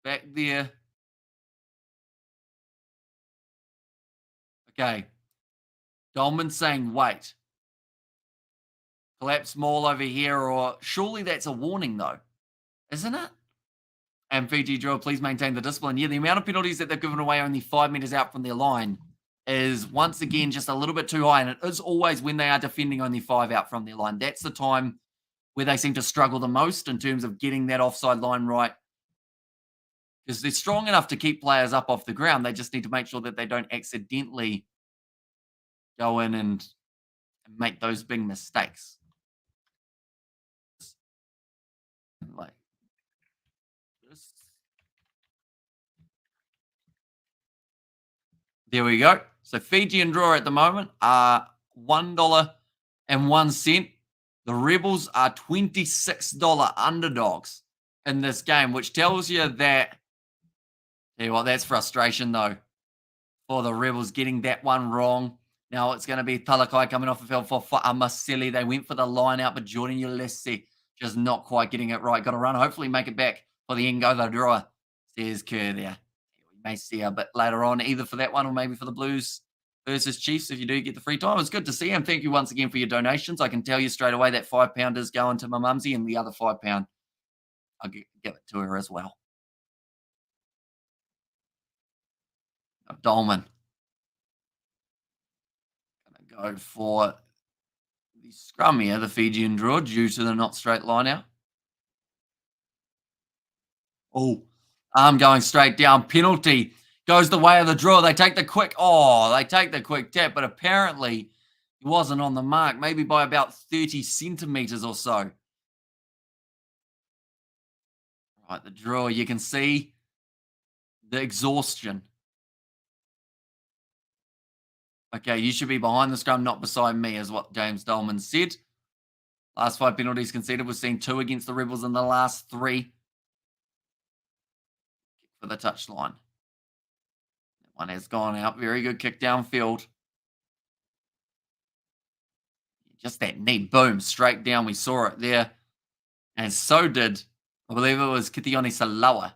Back there. Okay. Dolman saying, wait. Collapse maul over here, or surely that's a warning, though, isn't it? And Fiji Drua, please maintain the discipline. Yeah, the amount of penalties that they've given away only 5 meters out from their line is once again just a little bit too high. And it is always when they are defending only 5 out from their line. That's the time where they seem to struggle the most in terms of getting that offside line right. Because they're strong enough to keep players up off the ground. They just need to make sure that they don't accidentally go in and make those big mistakes. Like this. There we go. So Fijian Drua at the moment are $1.01. The Rebels are $26 underdogs in this game, which tells you that, tell you what, that's frustration though for the Rebels getting that one wrong. Now it's going to be Talakai coming off the field for Amasili. They went for the line out, but Jordan Ulassi just not quite getting it right. Got to run, hopefully make it back for the Ingo the Drua. There's Kerr there. We may see a bit later on, either for that one or maybe for the Blues versus Chiefs if you do get the free time. It's good to see him. Thank you once again for your donations. I can tell you straight away that £5 is going to my mumsy, and the other £5, I'll give it to her as well. Dolman. Go for the scrum here, the Fijian Drua, due to the not straight line out. Oh, arm going straight down. Penalty goes the way of the Drua. They take the quick tap, but apparently he wasn't on the mark, maybe by about 30 centimeters or so. Right, the Drua, you can see the exhaustion. Okay, you should be behind the scrum, not beside me, is what James Dolman said. Last 5 penalties conceded. We've seen 2 against the Rebels in the last 3 for the touchline. That one has gone out. Very good kick downfield. Just that knee, boom, straight down. We saw it there. And so did, I believe it was Kitione Salawa.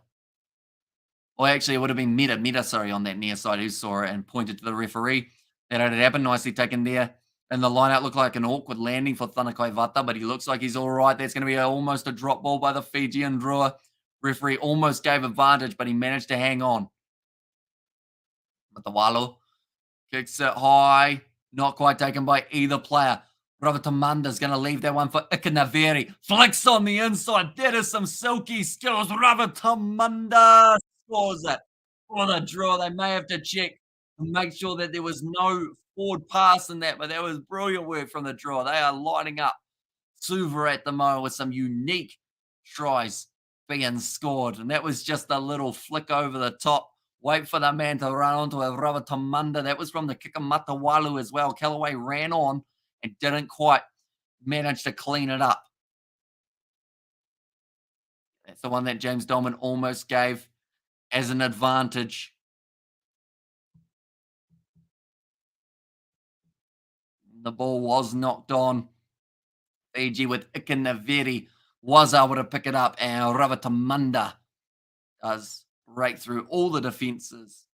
Or actually, it would have been Meta, sorry, on that near side, who saw it and pointed to the referee. That had happened, nicely taken there. And the line out looked like an awkward landing for Tanakai Vata, but he looks like he's all right. That's going to be almost a drop ball by the Fijian Drua. Referee almost gave advantage, but he managed to hang on. But the Walu kicks it high. Not quite taken by either player. Ravatamanda's going to leave that one for Ikanaveri. Flicks on the inside. That is some silky skills. Ravatamanda scores it for the Drua. They may have to check and make sure that there was no forward pass in that, but that was brilliant work from the Drua. They are lining up Suva at the moment with some unique tries being scored, and that was just a little flick over the top. Wait for the man to run onto a Ravatamanda. That was from the Kikamatawalu as well. Callaway ran on and didn't quite manage to clean it up. That's the one that James Dolman almost gave as an advantage. The ball was knocked on. Fiji with Ikanaveri was able to pick it up, and Ravatamanda does break through all the defenses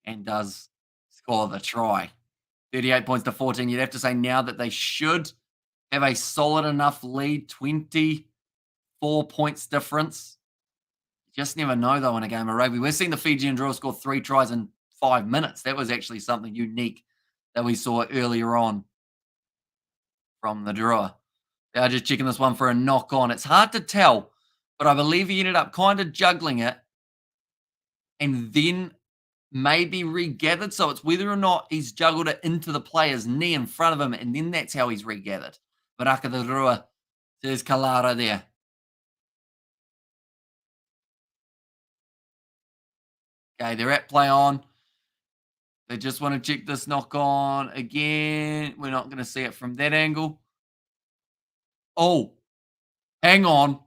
and does score the try. 38 points to 14. You'd have to say now that they should have a solid enough lead, 24 points difference. You just never know, though, in a game of rugby. We're seeing the Fijian Drua score 3 tries in 5 minutes. That was actually something unique that we saw earlier on from the Drua. They are just checking this one for a knock on. It's hard to tell, but I believe he ended up kind of juggling it and then maybe regathered. So it's whether or not he's juggled it into the player's knee in front of him, and then that's how he's regathered. Baraka the Drua says Kalara there. Okay, they're at play on. They just want to check this knock on again. We're not going to see it from that angle. Oh, hang on.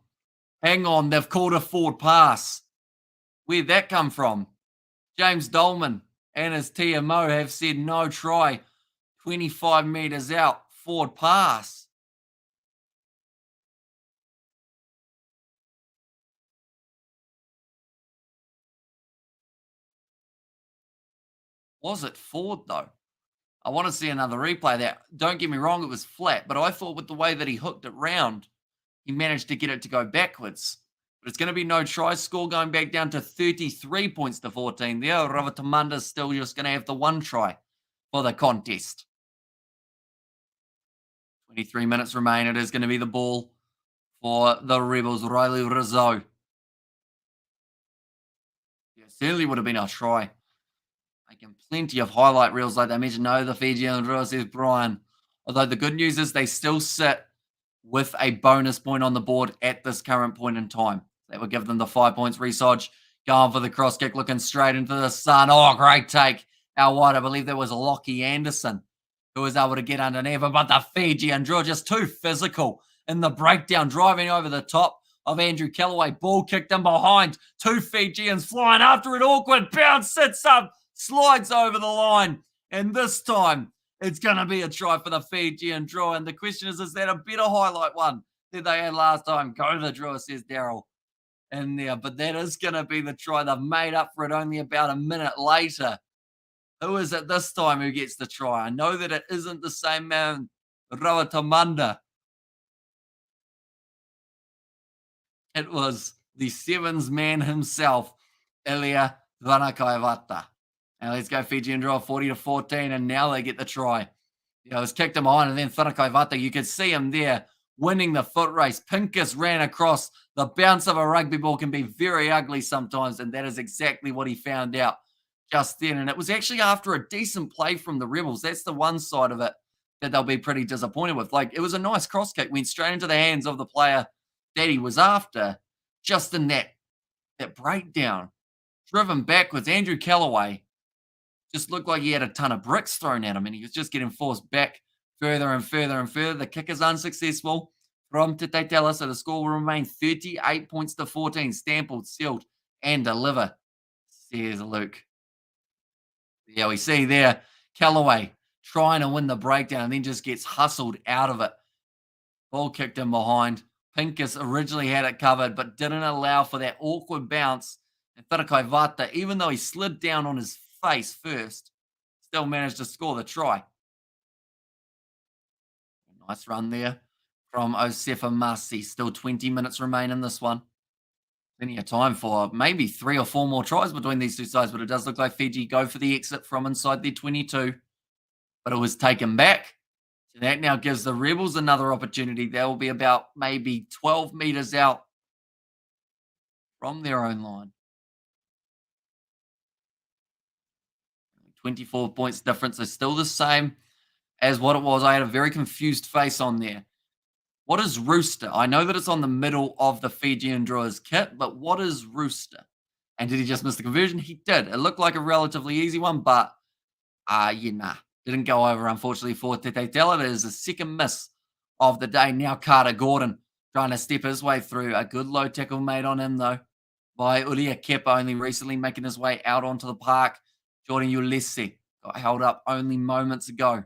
Hang on, they've called a forward pass. Where'd that come from? James Dolman and his TMO have said no try. 25 metres out, forward pass. Was it forward though? I want to see another replay there. Don't get me wrong, it was flat, but I thought with the way that he hooked it round, he managed to get it to go backwards. But it's going to be no try score going back down to 33 points to 14 there. Ravatamanda's still just going to have the one try for the contest. 23 minutes remain. It is going to be the ball for the Rebels. Riley Rizzo. Yeah, certainly would have been a try. Making plenty of highlight reels like they mentioned. No, the Fijian Drua, says Brian. Although the good news is they still sit with a bonus point on the board at this current point in time. That would give them the 5 points. Resodge going for the cross kick, looking straight into the sun. Oh, great take out wide. I believe that was Lockie Anderson who was able to get underneath it. But the Fijian Drua just too physical in the breakdown, driving over the top of Andrew Callaway. Ball kicked in behind. Two Fijians flying after it. Awkward bounce, sits up, slides over the line. And this time, it's going to be a try for the Fijian Drua. And the question is that a better highlight one than they had last time? Go to the Drua, says Daryl in there. But that is going to be the try. They've made up for it only about a minute later. Who is it this time who gets the try? I know that it isn't the same man, Rawatamanda. It was the Sevens man himself, Ilya Vanakaivata. And let's go Fijian Drua 40-14, and now they get the try. It was kicked him on, and then Vanakaivata, you could see him there winning the foot race. Pincus ran across. The bounce of a rugby ball can be very ugly sometimes, and that is exactly what he found out just then. And it was actually after a decent play from the Rebels. That's the one side of it that they'll be pretty disappointed with. Like, it was a nice cross kick, went straight into the hands of the player that he was after, just in that breakdown. Driven backwards, Andrew Callaway just looked like he had a ton of bricks thrown at him, and he was just getting forced back further and further and further. The kick is unsuccessful from Tetaitela, so the score will remain 38 points to 14. Stampled, sealed, and deliver, says Luke. Yeah, we see there Callaway trying to win the breakdown and then just gets hustled out of it. Ball kicked in behind. Pincus originally had it covered, but didn't allow for that awkward bounce. And Vanakaivata, even though he slid down on his face first, still managed to score the try. Nice run there from Osefa Masi. Still 20 minutes remain in this one. Plenty of time for maybe 3 or 4 more tries between these two sides, but it does look like Fiji go for the exit from inside their 22. But it was taken back. So that now gives the Rebels another opportunity. They will be about maybe 12 meters out from their own line. 24 points difference is still the same as what it was. I had a very confused face on there. What is Rooster? I know that it's on the middle of the Fijian Drua's kit, but what is Rooster? And did he just miss the conversion? He did. It looked like a relatively easy one, but didn't go over, unfortunately, for Tetaitela. It is the second miss of the day. Now Carter Gordon trying to step his way through. A good low tackle made on him, though, by Ulia Kepa, only recently making his way out onto the park. Jordan Ulisse got held up only moments ago.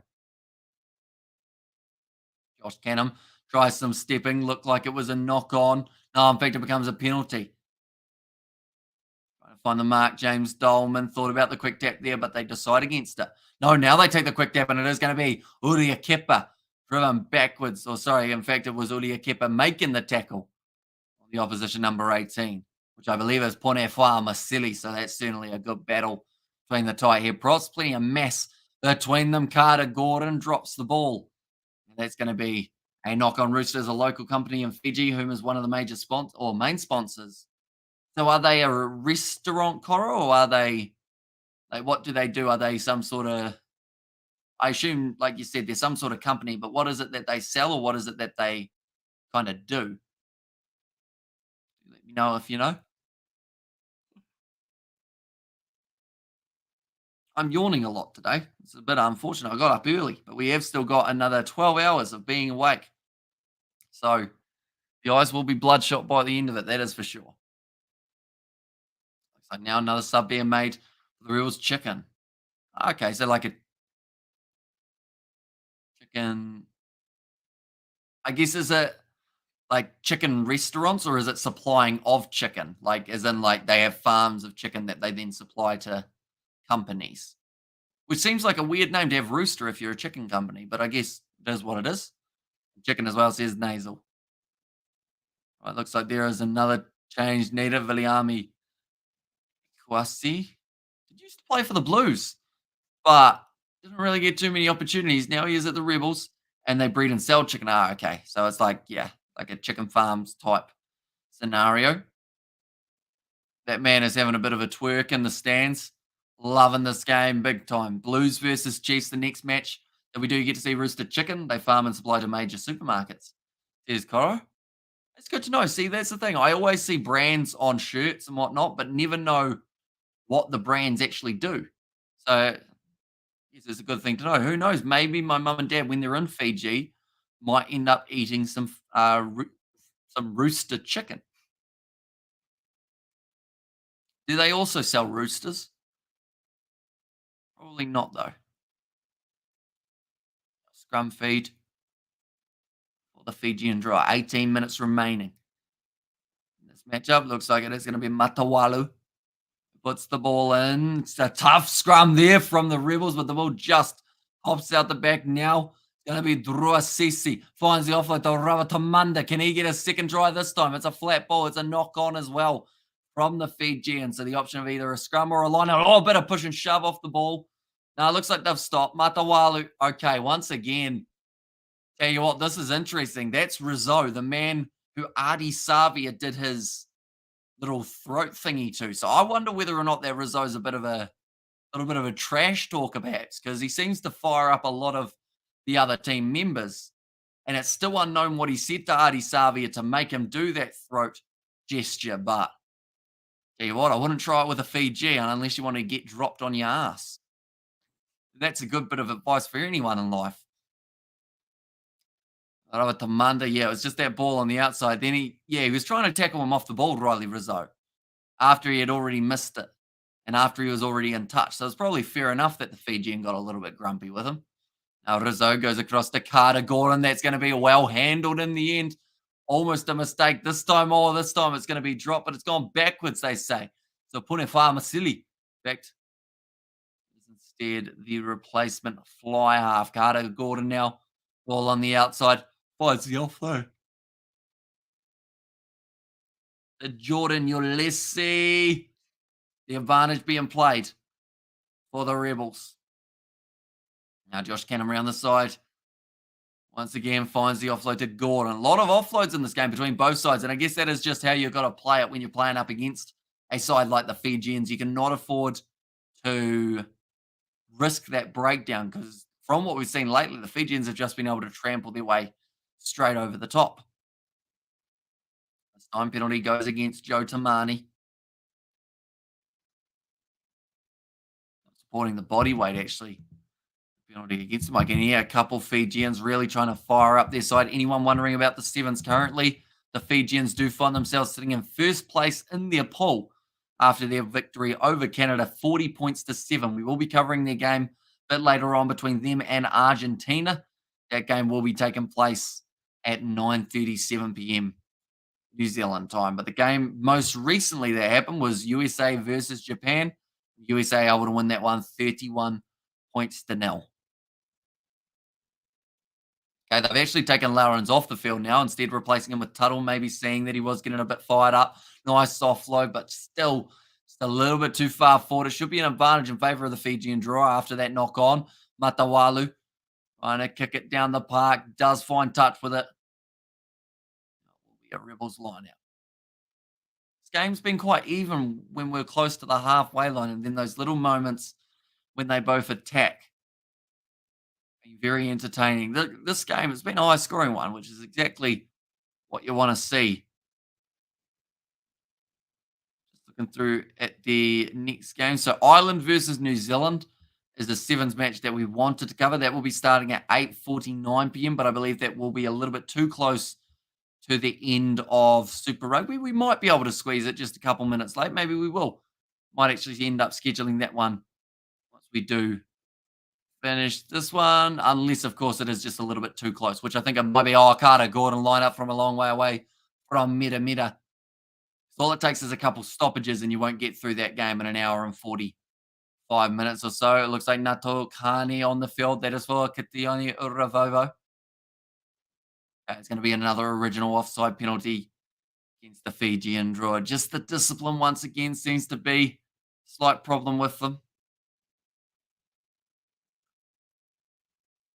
Josh Canham tries some stepping. Looked like it was a knock on. No, in fact, it becomes a penalty. Trying to find the mark. James Dolman thought about the quick tap there, but they decide against it. No, now they take the quick tap, and it is going to be Ulia Kepa driven backwards. Or sorry, in fact, it was Ulia Kepa making the tackle on the opposition number 18, which I believe is Ponefua Masili. So that's certainly a good battle between the tight head props. Plenty of mass between them. Carter Gordon drops the ball. And that's going to be a knock on. Roosters, a local company in Fiji, whom is one of the major main sponsors. So are they a restaurant, Cora, or are they, like, what do they do? Are they some sort of, I assume, like you said, they're some sort of company, but what is it that they sell, or what is it that they kind of do? Let me know if you know. I'm yawning a lot today. It's a bit unfortunate. I got up early, but we have still got another 12 hours of being awake. So The eyes will be bloodshot by the end of it, that is for sure. Looks like now another sub being made for the Rebels chicken. Okay, so like a chicken, I guess, is it like chicken restaurants or is it supplying of chicken? Like, as in, like, they have farms of chicken that they then supply to companies? Which seems like a weird name to have rooster if you're a chicken company, but I guess it is what it is. Chicken as well says nasal. Right, looks like there is another change. Native Viliami Kwasi. Did used to play for the Blues, but didn't really get too many opportunities. Now he is at the Rebels and they breed and sell chicken. Ah, okay. So it's like, yeah, like a chicken farms type scenario. That man is having a bit of a twerk in the stands. Loving this game big time. Blues versus Chiefs, the next match that we do get to see Rooster Chicken. They farm and supply to major supermarkets. There's Coro. It's good to know. See, that's the thing. I always see brands on shirts and whatnot, but never know what the brands actually do. So, yes, it's a good thing to know. Who knows? Maybe my mum and dad, when they're in Fiji, might end up eating some rooster chicken. Do they also sell roosters? Probably not, though. Scrum feed for the Fijian Drua. 18 minutes remaining. This matchup looks like it is going to be Matawalu. Puts the ball in. It's a tough scrum there from the Rebels, but the ball just hops out the back now. It's going to be Drua Sisi. Finds the offload to Ravatamanda. Can he get a second try this time? It's a flat ball. It's a knock on as well from the Fijian. So the option of either a scrum or a line out. Oh, a bit of push and shove off the ball. Now it looks like they've stopped. Matawalu. Okay, once again. Tell you what, this is interesting. That's Rizzo, the man who Adi Savia did his little throat thingy to. So I wonder whether or not that Rizzo's a little bit of a trash talker, perhaps, because he seems to fire up a lot of the other team members. And it's still unknown what he said to Adi Savia to make him do that throat gesture. But tell you what, I wouldn't try it with a Fijian unless you want to get dropped on your ass. That's a good bit of advice for anyone in life. Tamanda, yeah, it was just that ball on the outside. Then he was trying to tackle him off the ball, Riley Rizzo, after he had already missed it and after he was already in touch. So it's probably fair enough that the Fijian got a little bit grumpy with him. Now Rizzo goes across to Carter Gordon. That's going to be well handled in the end. Almost a mistake this time. Oh, this time it's going to be dropped, but it's gone backwards, they say. So Punefa Masili backed. Instead, the replacement fly half. Carter Gordon now. Ball on the outside. Finds the offload. The Jordan Ulysses. The advantage being played for the Rebels. Now Josh Cannon around the side. Once again, finds the offload to Gordon. A lot of offloads in this game between both sides. And I guess that is just how you've got to play it when you're playing up against a side like the Fijians. You cannot afford to risk that breakdown because from what we've seen lately, the Fijians have just been able to trample their way straight over the top. This time penalty goes against Joe Tamani. Supporting the body weight, actually. Penalty against him. I can hear a couple Fijians really trying to fire up their side. Anyone wondering about the sevens currently? The Fijians do find themselves sitting in first place in their pool after their victory over Canada, 40 points to 7. We will be covering their game a bit later on between them and Argentina. That game will be taking place at 9:37 p.m. New Zealand time. But the game most recently that happened was USA versus Japan. USA able to win that one 31 points to 0. Okay, they've actually taken Lawrence off the field now, instead replacing him with Tuttle, maybe seeing that he was getting a bit fired up. Nice soft low, but still just a little bit too far forward. It should be an advantage in favour of the Fijian draw after that knock on. Matawalu trying to kick it down the park, does find touch with it. Will be a Rebels line out. This game's been quite even when we're close to the halfway line, and then those little moments when they both attack. Very entertaining. This game has been a high-scoring one, which is exactly what you want to see. Just looking through at the next game. So Ireland versus New Zealand is the sevens match that we wanted to cover. That will be starting at 8:49 p.m., but I believe that will be a little bit too close to the end of Super Rugby. We might be able to squeeze it just a couple minutes late. Maybe we will. Might actually end up scheduling that one once we do finish this one, unless, of course, it is just a little bit too close, which I think it might be. Oh, Carter Gordon line up from a long way away from Meta. So all it takes is a couple stoppages and you won't get through that game in an hour and 45 minutes or so. It looks like Nato Kani on the field. That is for Kitiani Uravovo. It's going to be another original offside penalty against the Fijian Drua. Just the discipline once again seems to be a slight problem with them.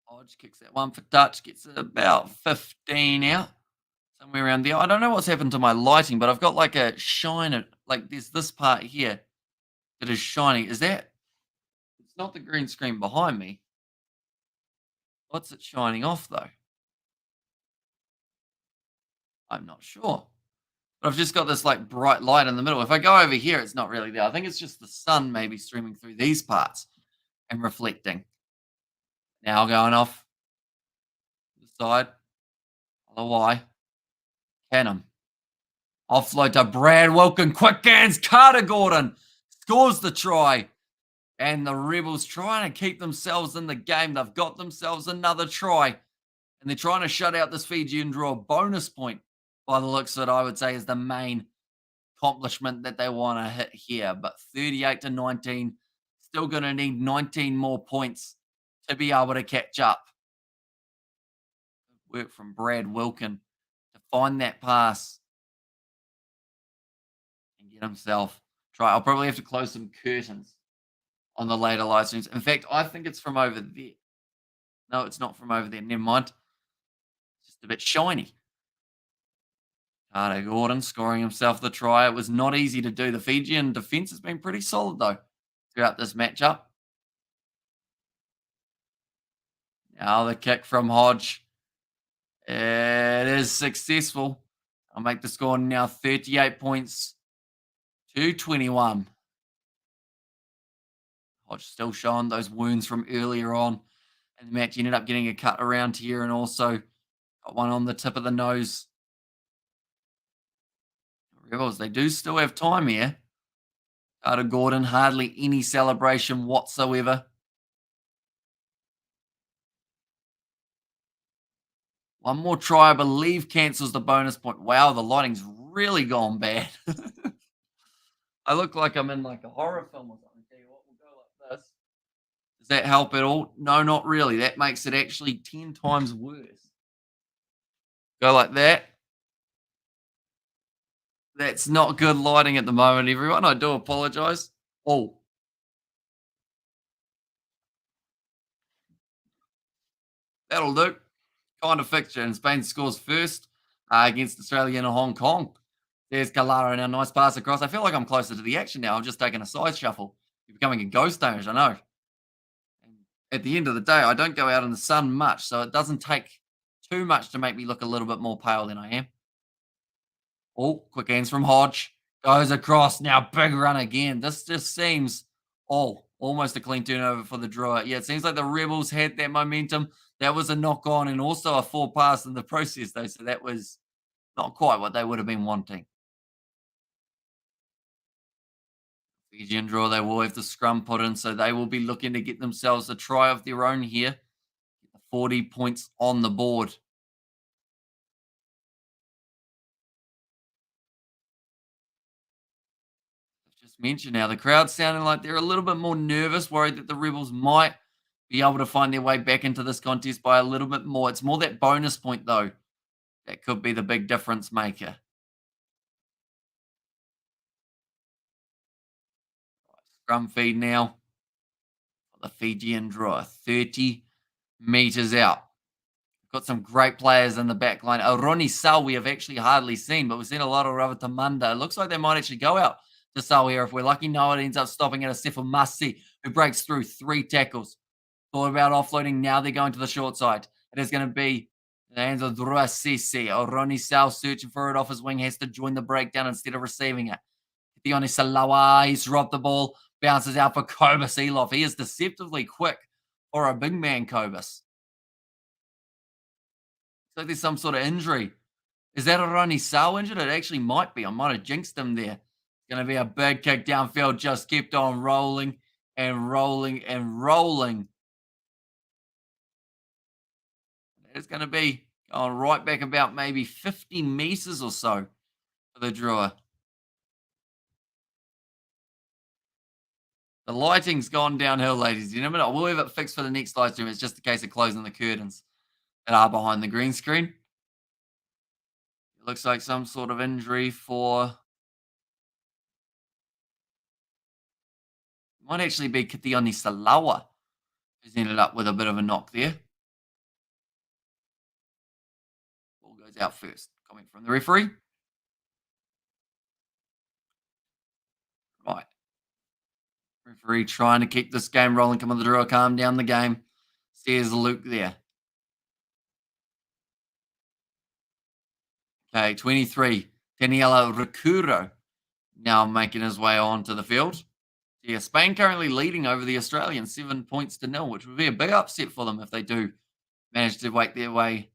Hodge kicks that one for touch, gets about 15 out, somewhere around there. I don't know what's happened to my lighting, but I've got like a shine, like there's this part here that is shining. Is that, it's not the green screen behind me. What's it shining off though? I'm not sure. But I've just got this like bright light in the middle. If I go over here, it's not really there. I think it's just the sun maybe streaming through these parts and reflecting. Now going off the side. Y. Canham. Offload to Brad Wilkin. Quick hands. Carter Gordon scores the try. And the Rebels trying to keep themselves in the game. They've got themselves another try. And they're trying to shut out this Fijian Drua bonus point. By the looks of it, I would say is the main accomplishment that they want to hit here. But 38-19. Still going to need 19 more points to be able to catch up. Work from Brad Wilkin to find that pass and get himself try. I'll probably have to close some curtains on the later live streams. In fact, I think it's from over there. No, it's not from over there. Never mind. It's just a bit shiny. Carter Gordon scoring himself the try. It was not easy to do. The Fijian defense has been pretty solid, though, throughout this matchup. Now the kick from Hodge. It is successful. I'll make the score now 38 points to 21. Hodge still showing those wounds from earlier on. And the match ended up getting a cut around here and also got one on the tip of the nose. Rebels, they do still have time here. Carter Gordon, hardly any celebration whatsoever. One more try, I believe, cancels the bonus point. Wow, the lighting's really gone bad. I look like I'm in like a horror film or something. Tell you what, we'll go like this. Does that help at all? No, not really. That makes it actually 10 times worse. Go like that. That's not good lighting at the moment, everyone. I do apologize. Oh. That'll do. Kind of fixture. And Spain scores first against Australia and Hong Kong. There's Galara and a nice pass across. I feel like I'm closer to the action now. I'm just taking a side shuffle. You're becoming a ghost age, I know. At the end of the day, I don't go out in the sun much, so it doesn't take too much to make me look a little bit more pale than I am. Oh, quick hands from Hodge. Goes across. Now big run again. This just seems, almost a clean turnover for the Drua. Yeah, it seems like the Rebels had that momentum. That was a knock on and also a 4 pass in the process, though. So that was not quite what they would have been wanting. Fijian Drua, they will have the scrum put in, so they will be looking to get themselves a try of their own here. 40 points on the board. I've just mentioned now, the crowd's sounding like they're a little bit more nervous, worried that the Rebels might be able to find their way back into this contest by a little bit more. It's more that bonus point, though, that could be the big difference maker. Scrum feed now. The Fijian Drua, 30 meters out. Got some great players in the back line. Ronnie Sal we have actually hardly seen, but we've seen a lot of Ravatamanda. It looks like they might actually go out to Sal here if we're lucky. No, it ends up stopping at a Sefa Masi, who breaks through 3 tackles. Thought about offloading. Now they're going to the short side. It is going to be ANZ Drua Sisi. Ronnie Sal searching for it off his wing. Has to join the breakdown instead of receiving it. Tione Salawa, he's dropped the ball. Bounces out for Kobus Eloff. He is deceptively quick for a big man, Kobus. Looks like there's some sort of injury Is that Ronnie Sal injured? It actually might be. I might have jinxed him there. It's going to be a big kick downfield. Just kept on rolling and rolling and rolling. It's going to be going right back about maybe 50 meters or so for the Drua. The lighting's gone downhill, ladies. You never know. We'll have it fixed for the next live stream. It's just a case of closing the curtains that are behind the green screen. It looks like some sort of injury for... Might actually be Kitioni Salawa, who's ended up with a bit of a knock there. Ball goes out first. Comment from the referee. Right. Referee trying to keep this game rolling. Come on, the Drua, calm down the game. Says Luke there. Okay, 23. Daniela Recuro now making his way onto the field. Yeah, Spain currently leading over the Australians 7 points to 0, which would be a big upset for them if they do manage to make their way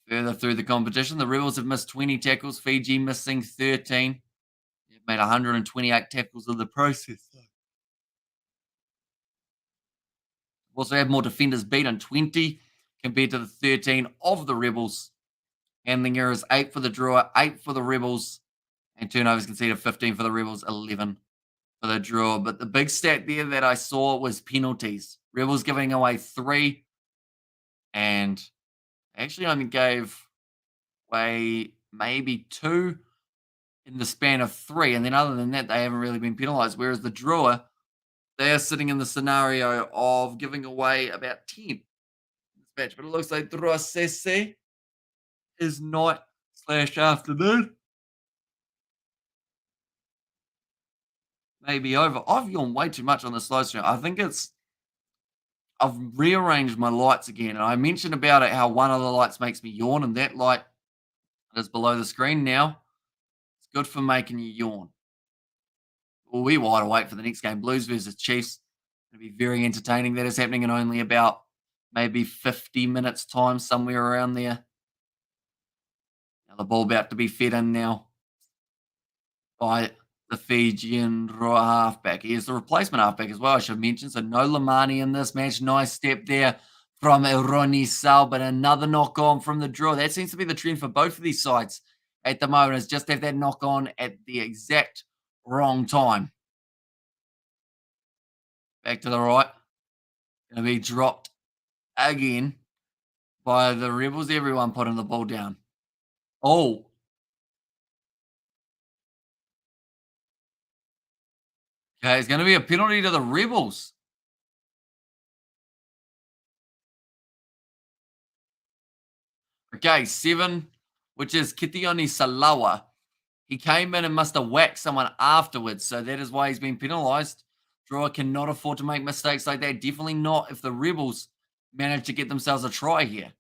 further through the competition. The Rebels have missed 20 tackles, Fiji missing 13. They've made 128 tackles in the process. Also had more defenders beaten, 20 compared to the 13 of the Rebels. Handling errors, 8 for the Drua, 8 for the Rebels, and turnovers conceded, 15 for the Rebels, 11 for the Drua. But the big stat there that I saw was penalties. Rebels giving away 3, and actually only gave away maybe 2 in the span of 3, and then other than that, they haven't really been penalised. Whereas the Drua, they are sitting in the scenario of giving away about 10 in this match. But it looks like Drua Sese is night/afternoon. Maybe over. I've yawned way too much on this live stream. I think I've rearranged my lights again. And I mentioned about it how one of the lights makes me yawn, and that light is below the screen now. It's good for making you yawn. We'll be wide awake for the next game. Blues versus Chiefs. It'll be very entertaining. That is happening in only about maybe 50 minutes time, somewhere around there. Now the ball about to be fed in now by the Fijian Drua halfback. He is the replacement halfback as well, I should mention. So no Lamani in this match. Nice step there from Ronnie Sal, but another knock on from the Drua. That seems to be the trend for both of these sides at the moment, is just have that knock on at the exact wrong time. Back to the right. Going to be dropped again by the Rebels. Everyone putting the ball down. Oh. Okay, it's going to be a penalty to the Rebels. Okay, 7, which is Kitioni Salawa. He came in and must have whacked someone afterwards, so that is why he's been penalised. Drua cannot afford to make mistakes like that. Definitely not if the Rebels manage to get themselves a try here.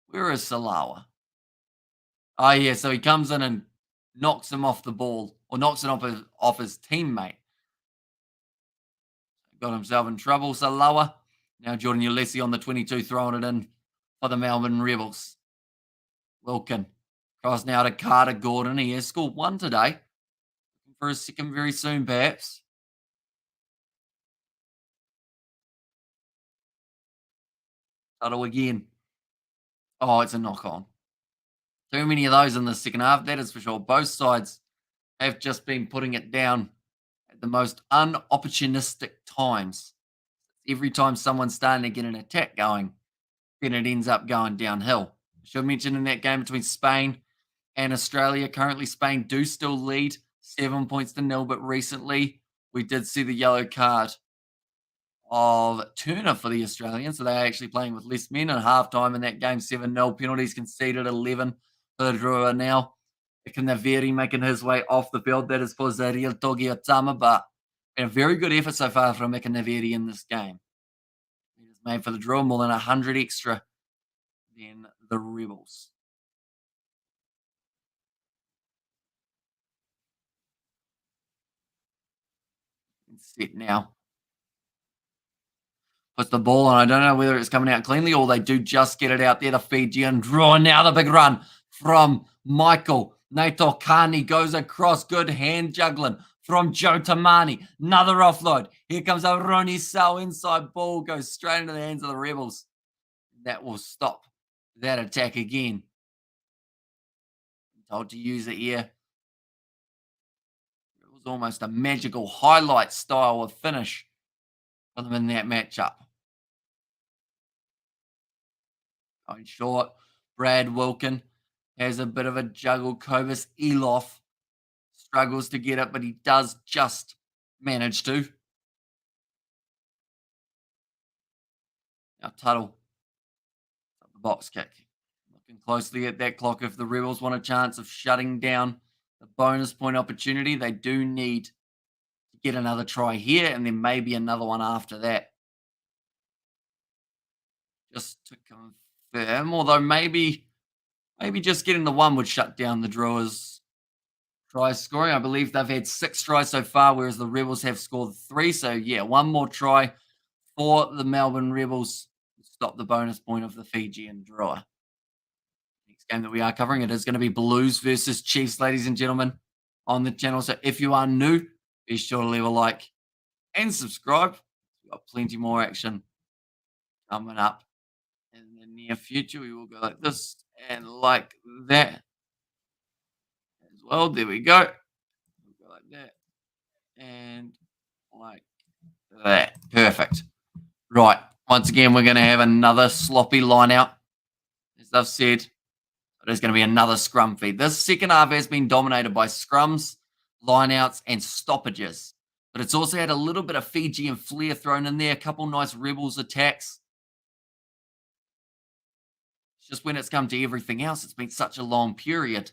Where is Salawa? Oh, yeah, so he comes in and knocks him off the ball, or knocks it off his teammate. Got himself in trouble, Salawa. Now Jordan Ulesi on the 22, throwing it in for the Melbourne Rebels. Wilkin. Cross now to Carter Gordon. He has scored 1 today. Looking for a second very soon, perhaps. Tuttle again. Oh, it's a knock on. Too many of those in the second half, that is for sure. Both sides have just been putting it down at the most unopportunistic times. Every time someone's starting to get an attack going, then it ends up going downhill. I should mention in that game between Spain and Australia, currently Spain do still lead 7 points to 0, but recently we did see the yellow card of Turner for the Australians. So they're actually playing with less men at halftime in that game, 7-0. Penalties conceded, 11 for the Drua now. Ikanaveri making his way off the field. That is for Zariel Togi Otama, but a very good effort so far from Ikanaveri in this game. He has made for the Drua more than 100 extra than the Rebels. It's set now. puts the ball on. I don't know whether it's coming out cleanly or they do just get it out there. The Fijian draw. Now the big run from Michael. Naitokani goes across. Good hand juggling from Joe Tamani. Another offload. Here comes a Roni Sau inside ball. Goes straight into the hands of the Rebels. That will stop that attack again. I'm told to use it here. It was almost a magical highlight style of finish for them in that matchup. Going short, Brad Wilkin has a bit of a juggle. Kovas Eloff struggles to get it, but he does just manage to. Now Tuttle, the box kick. Looking closely at that clock. If the Rebels want a chance of shutting down the bonus point opportunity, they do need to get another try here and then maybe another one after that. Just to confirm, although maybe just getting the one would shut down the Drua's try scoring. I believe they've had 6 tries so far, whereas the Rebels have scored 3. So, yeah, one more try for the Melbourne Rebels to stop the bonus point of the Fijian Drua. Next game that we are covering, it is going to be Blues versus Chiefs, ladies and gentlemen, on the channel. So if you are new, be sure to leave a like and subscribe. We've got plenty more action coming up in the near future. We will go like this and like that as well. There we go. We'll go like that and like that. Perfect. Right. Once again, we're going to have another sloppy line out. As I've said, there's going to be another scrum feed. This second half has been dominated by scrums, lineouts, and stoppages. But it's also had a little bit of Fijian flair thrown in there, a couple nice Rebels attacks. It's just when it's come to everything else, it's been such a long period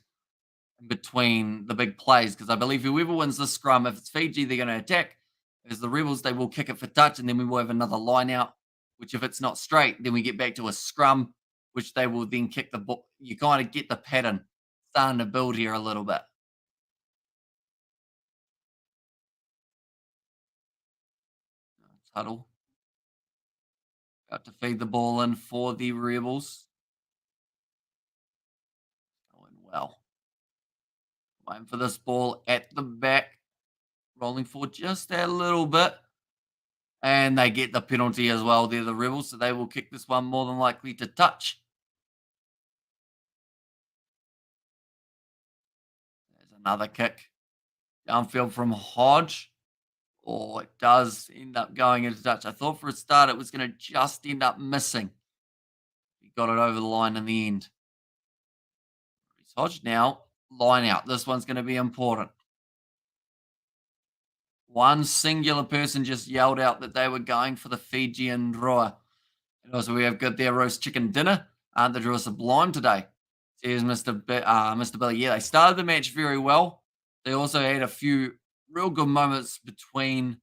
in between the big plays. Because I believe whoever wins this scrum, if it's Fiji, they're going to attack. If it's the Rebels, they will kick it for touch, and then we will have another line out, which if it's not straight, then we get back to a scrum, which they will then kick the ball. You kind of get the pattern starting to build here a little bit. Tuttle. About to feed the ball in for the Rebels. Going well. Waiting for this ball at the back. Rolling forward just a little bit. And they get the penalty as well. They're the Rebels, so they will kick this one more than likely to touch. There's another kick. Downfield from Hodge. Oh, it does end up going into touch. I thought for a start it was going to just end up missing. He got it over the line in the end. Hodge now, line out. This one's going to be important. One singular person just yelled out that they were going for the Fijian Drua. And also we have got their roast chicken dinner. Aren't the Drua sublime today? Says Mr. Billy. Yeah, they started the match very well. They also had a few real good moments between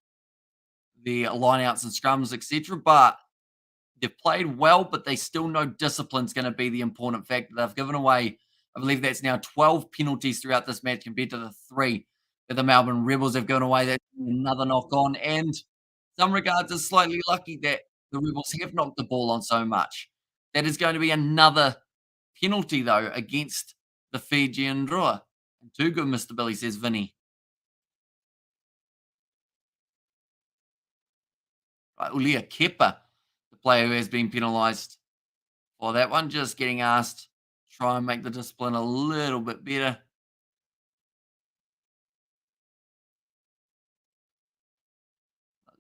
the lineouts and scrums, etc. But they've played well, but they still know discipline's going to be the important factor. They've given away, I believe that's now 12 penalties throughout this match compared to the 3 that the Melbourne Rebels have given away. That's another knock on. And some regards, it's slightly lucky that the Rebels have knocked the ball on so much. That is going to be another penalty, though, against the Fijian Drua. And too good, Mr. Billy, says Vinny. Right, Ulia Kepa, the player who has been penalised for that one, just getting asked to try and make the discipline a little bit better.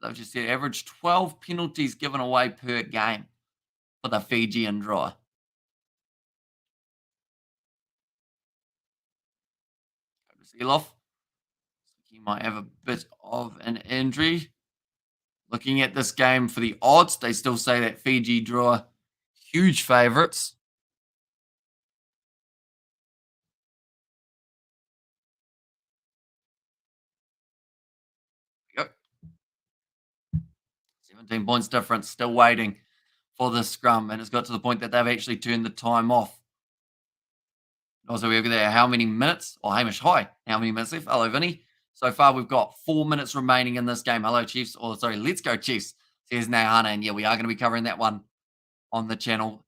They've just said average 12 penalties given away per game for the Fijian Drua. Eloff. He might have a bit of an injury. Looking at this game for the odds, they still say that Fiji Drua huge favourites. Yep. 17 points difference, still waiting for the scrum, and it's got to the point that they've actually turned the time off. Also, we look at how many minutes, or Hamish, hi, how many minutes left? Hello, Vinny. So far, we've got 4 minutes remaining in this game. Hello, Chiefs. Or, sorry, let's go, Chiefs. Says Nahana. And yeah, we are going to be covering that one on the channel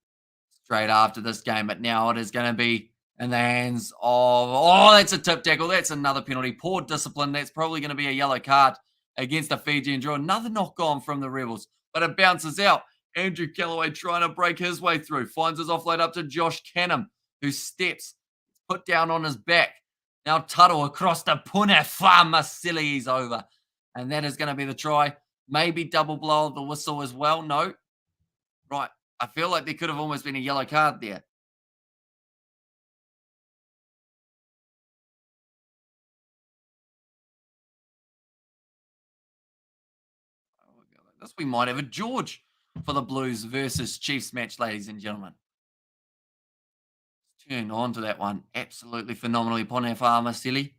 straight after this game. But now it is going to be in the hands of, oh, that's a tip tackle. That's another penalty. Poor discipline. That's probably going to be a yellow card against the Fijian Drua. Another knock on from the Rebels, but it bounces out. Andrew Callaway trying to break his way through. Finds his offload up to Josh Canham, who steps, put down on his back. Now Tuttle across to Punefa Masili. He's over. And that is going to be the try. Maybe double blow of the whistle as well. No. Right. I feel like there could have almost been a yellow card there. This we might have a George for the Blues versus Chiefs match, ladies and gentlemen. Turn on to that one. Absolutely phenomenally. Punefa Masili. Is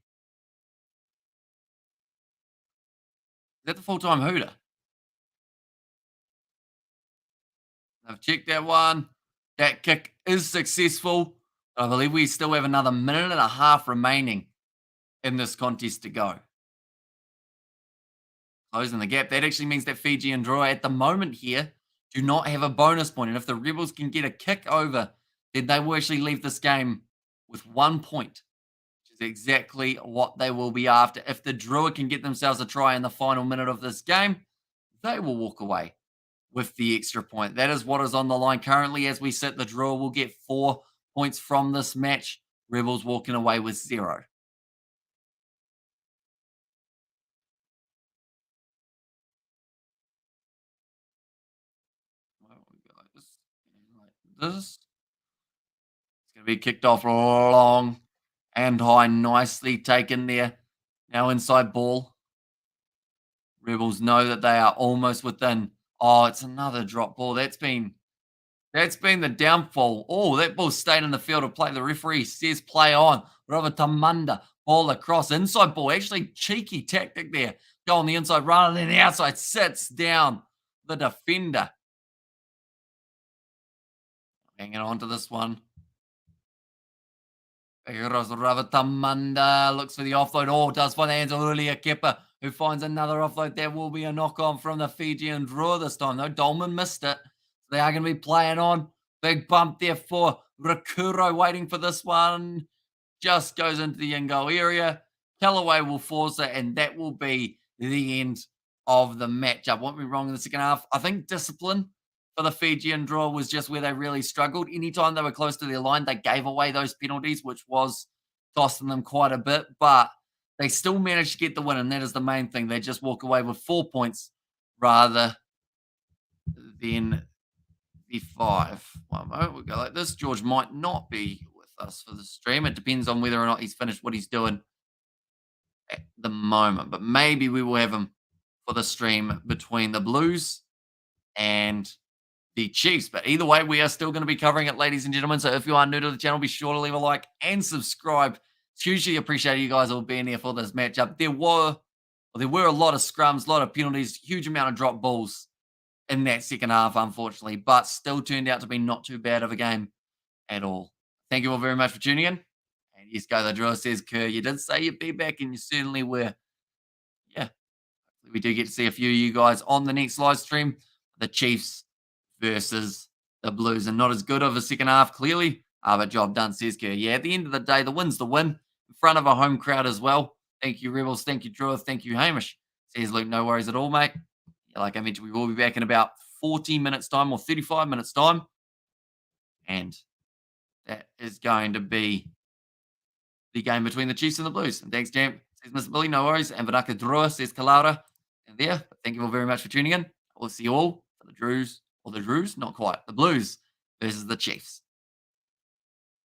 that the full-time hooter? I've checked that one. That kick is successful. I believe we still have another minute and a half remaining in this contest to go. Closing the gap. That actually means that Fijian Drua at the moment here do not have a bonus point. And if the Rebels can get a kick over, then they will actually leave this game with 1 point, which is exactly what they will be after. If the Drua can get themselves a try in the final minute of this game, they will walk away with the extra point. That is what is on the line currently as we sit. The Drua will get 4 points from this match. Rebels walking away with 0. This. It's going to be kicked off long and high. Nicely taken there. Now inside ball. Rebels know that they are almost within. Oh, it's another drop ball. That's been the downfall. Oh, that ball stayed in the field of play. The referee says play on. Ravatamanda. Ball across. Inside ball. Actually, cheeky tactic there. Go on the inside rather than the outside. Sits down the defender. Hanging on to this one. Ravatamanda looks for the offload. Oh, does find the hands of Ulia Kepa, who finds another offload. There will be a knock on from the Fijian Drua this time, though. Dolman missed it. They are going to be playing on. Big bump there for Rakuro, waiting for this one. Just goes into the in-goal area. Callaway will force it, and that will be the end of the matchup. Won't be wrong in the second half. I think discipline for the Fijian Drua was just where they really struggled. Anytime they were close to their line, they gave away those penalties, which was costing them quite a bit. But they still managed to get the win, and that is the main thing. They just walk away with 4 points rather than the 5. One moment, we'll go like this. George might not be with us for the stream. It depends on whether or not he's finished what he's doing at the moment. But maybe we will have him for the stream between the Blues and the Chiefs. But either way, we are still going to be covering it, ladies and gentlemen. So if you are new to the channel, be sure to leave a like and subscribe. It's hugely appreciated you guys all being here for this matchup. There were a lot of scrums, a lot of penalties, huge amount of drop balls in that second half, unfortunately, but still turned out to be not too bad of a game at all. Thank you all very much for tuning in. And yes, go the Drua, says Kerr. You did say you'd be back, and you certainly were. Yeah, we do get to see a few of you guys on the next live stream. The Chiefs versus the Blues, and not as good of a second half, clearly. But job done, says Kerr. Yeah, at the end of the day, the win's the win in front of a home crowd as well. Thank you, Rebels. Thank you, Drua. Thank you, Hamish. Says Luke, no worries at all, mate. Yeah, like I mentioned, we will be back in about 40 minutes' time or 35 minutes' time. And that is going to be the game between the Chiefs and the Blues. And thanks, Jam. Says Mr. Billy, no worries. And Vanaka Drua, says Kalara. And there, thank you all very much for tuning in. We'll see you all for the Drews, not quite, the Blues versus the Chiefs.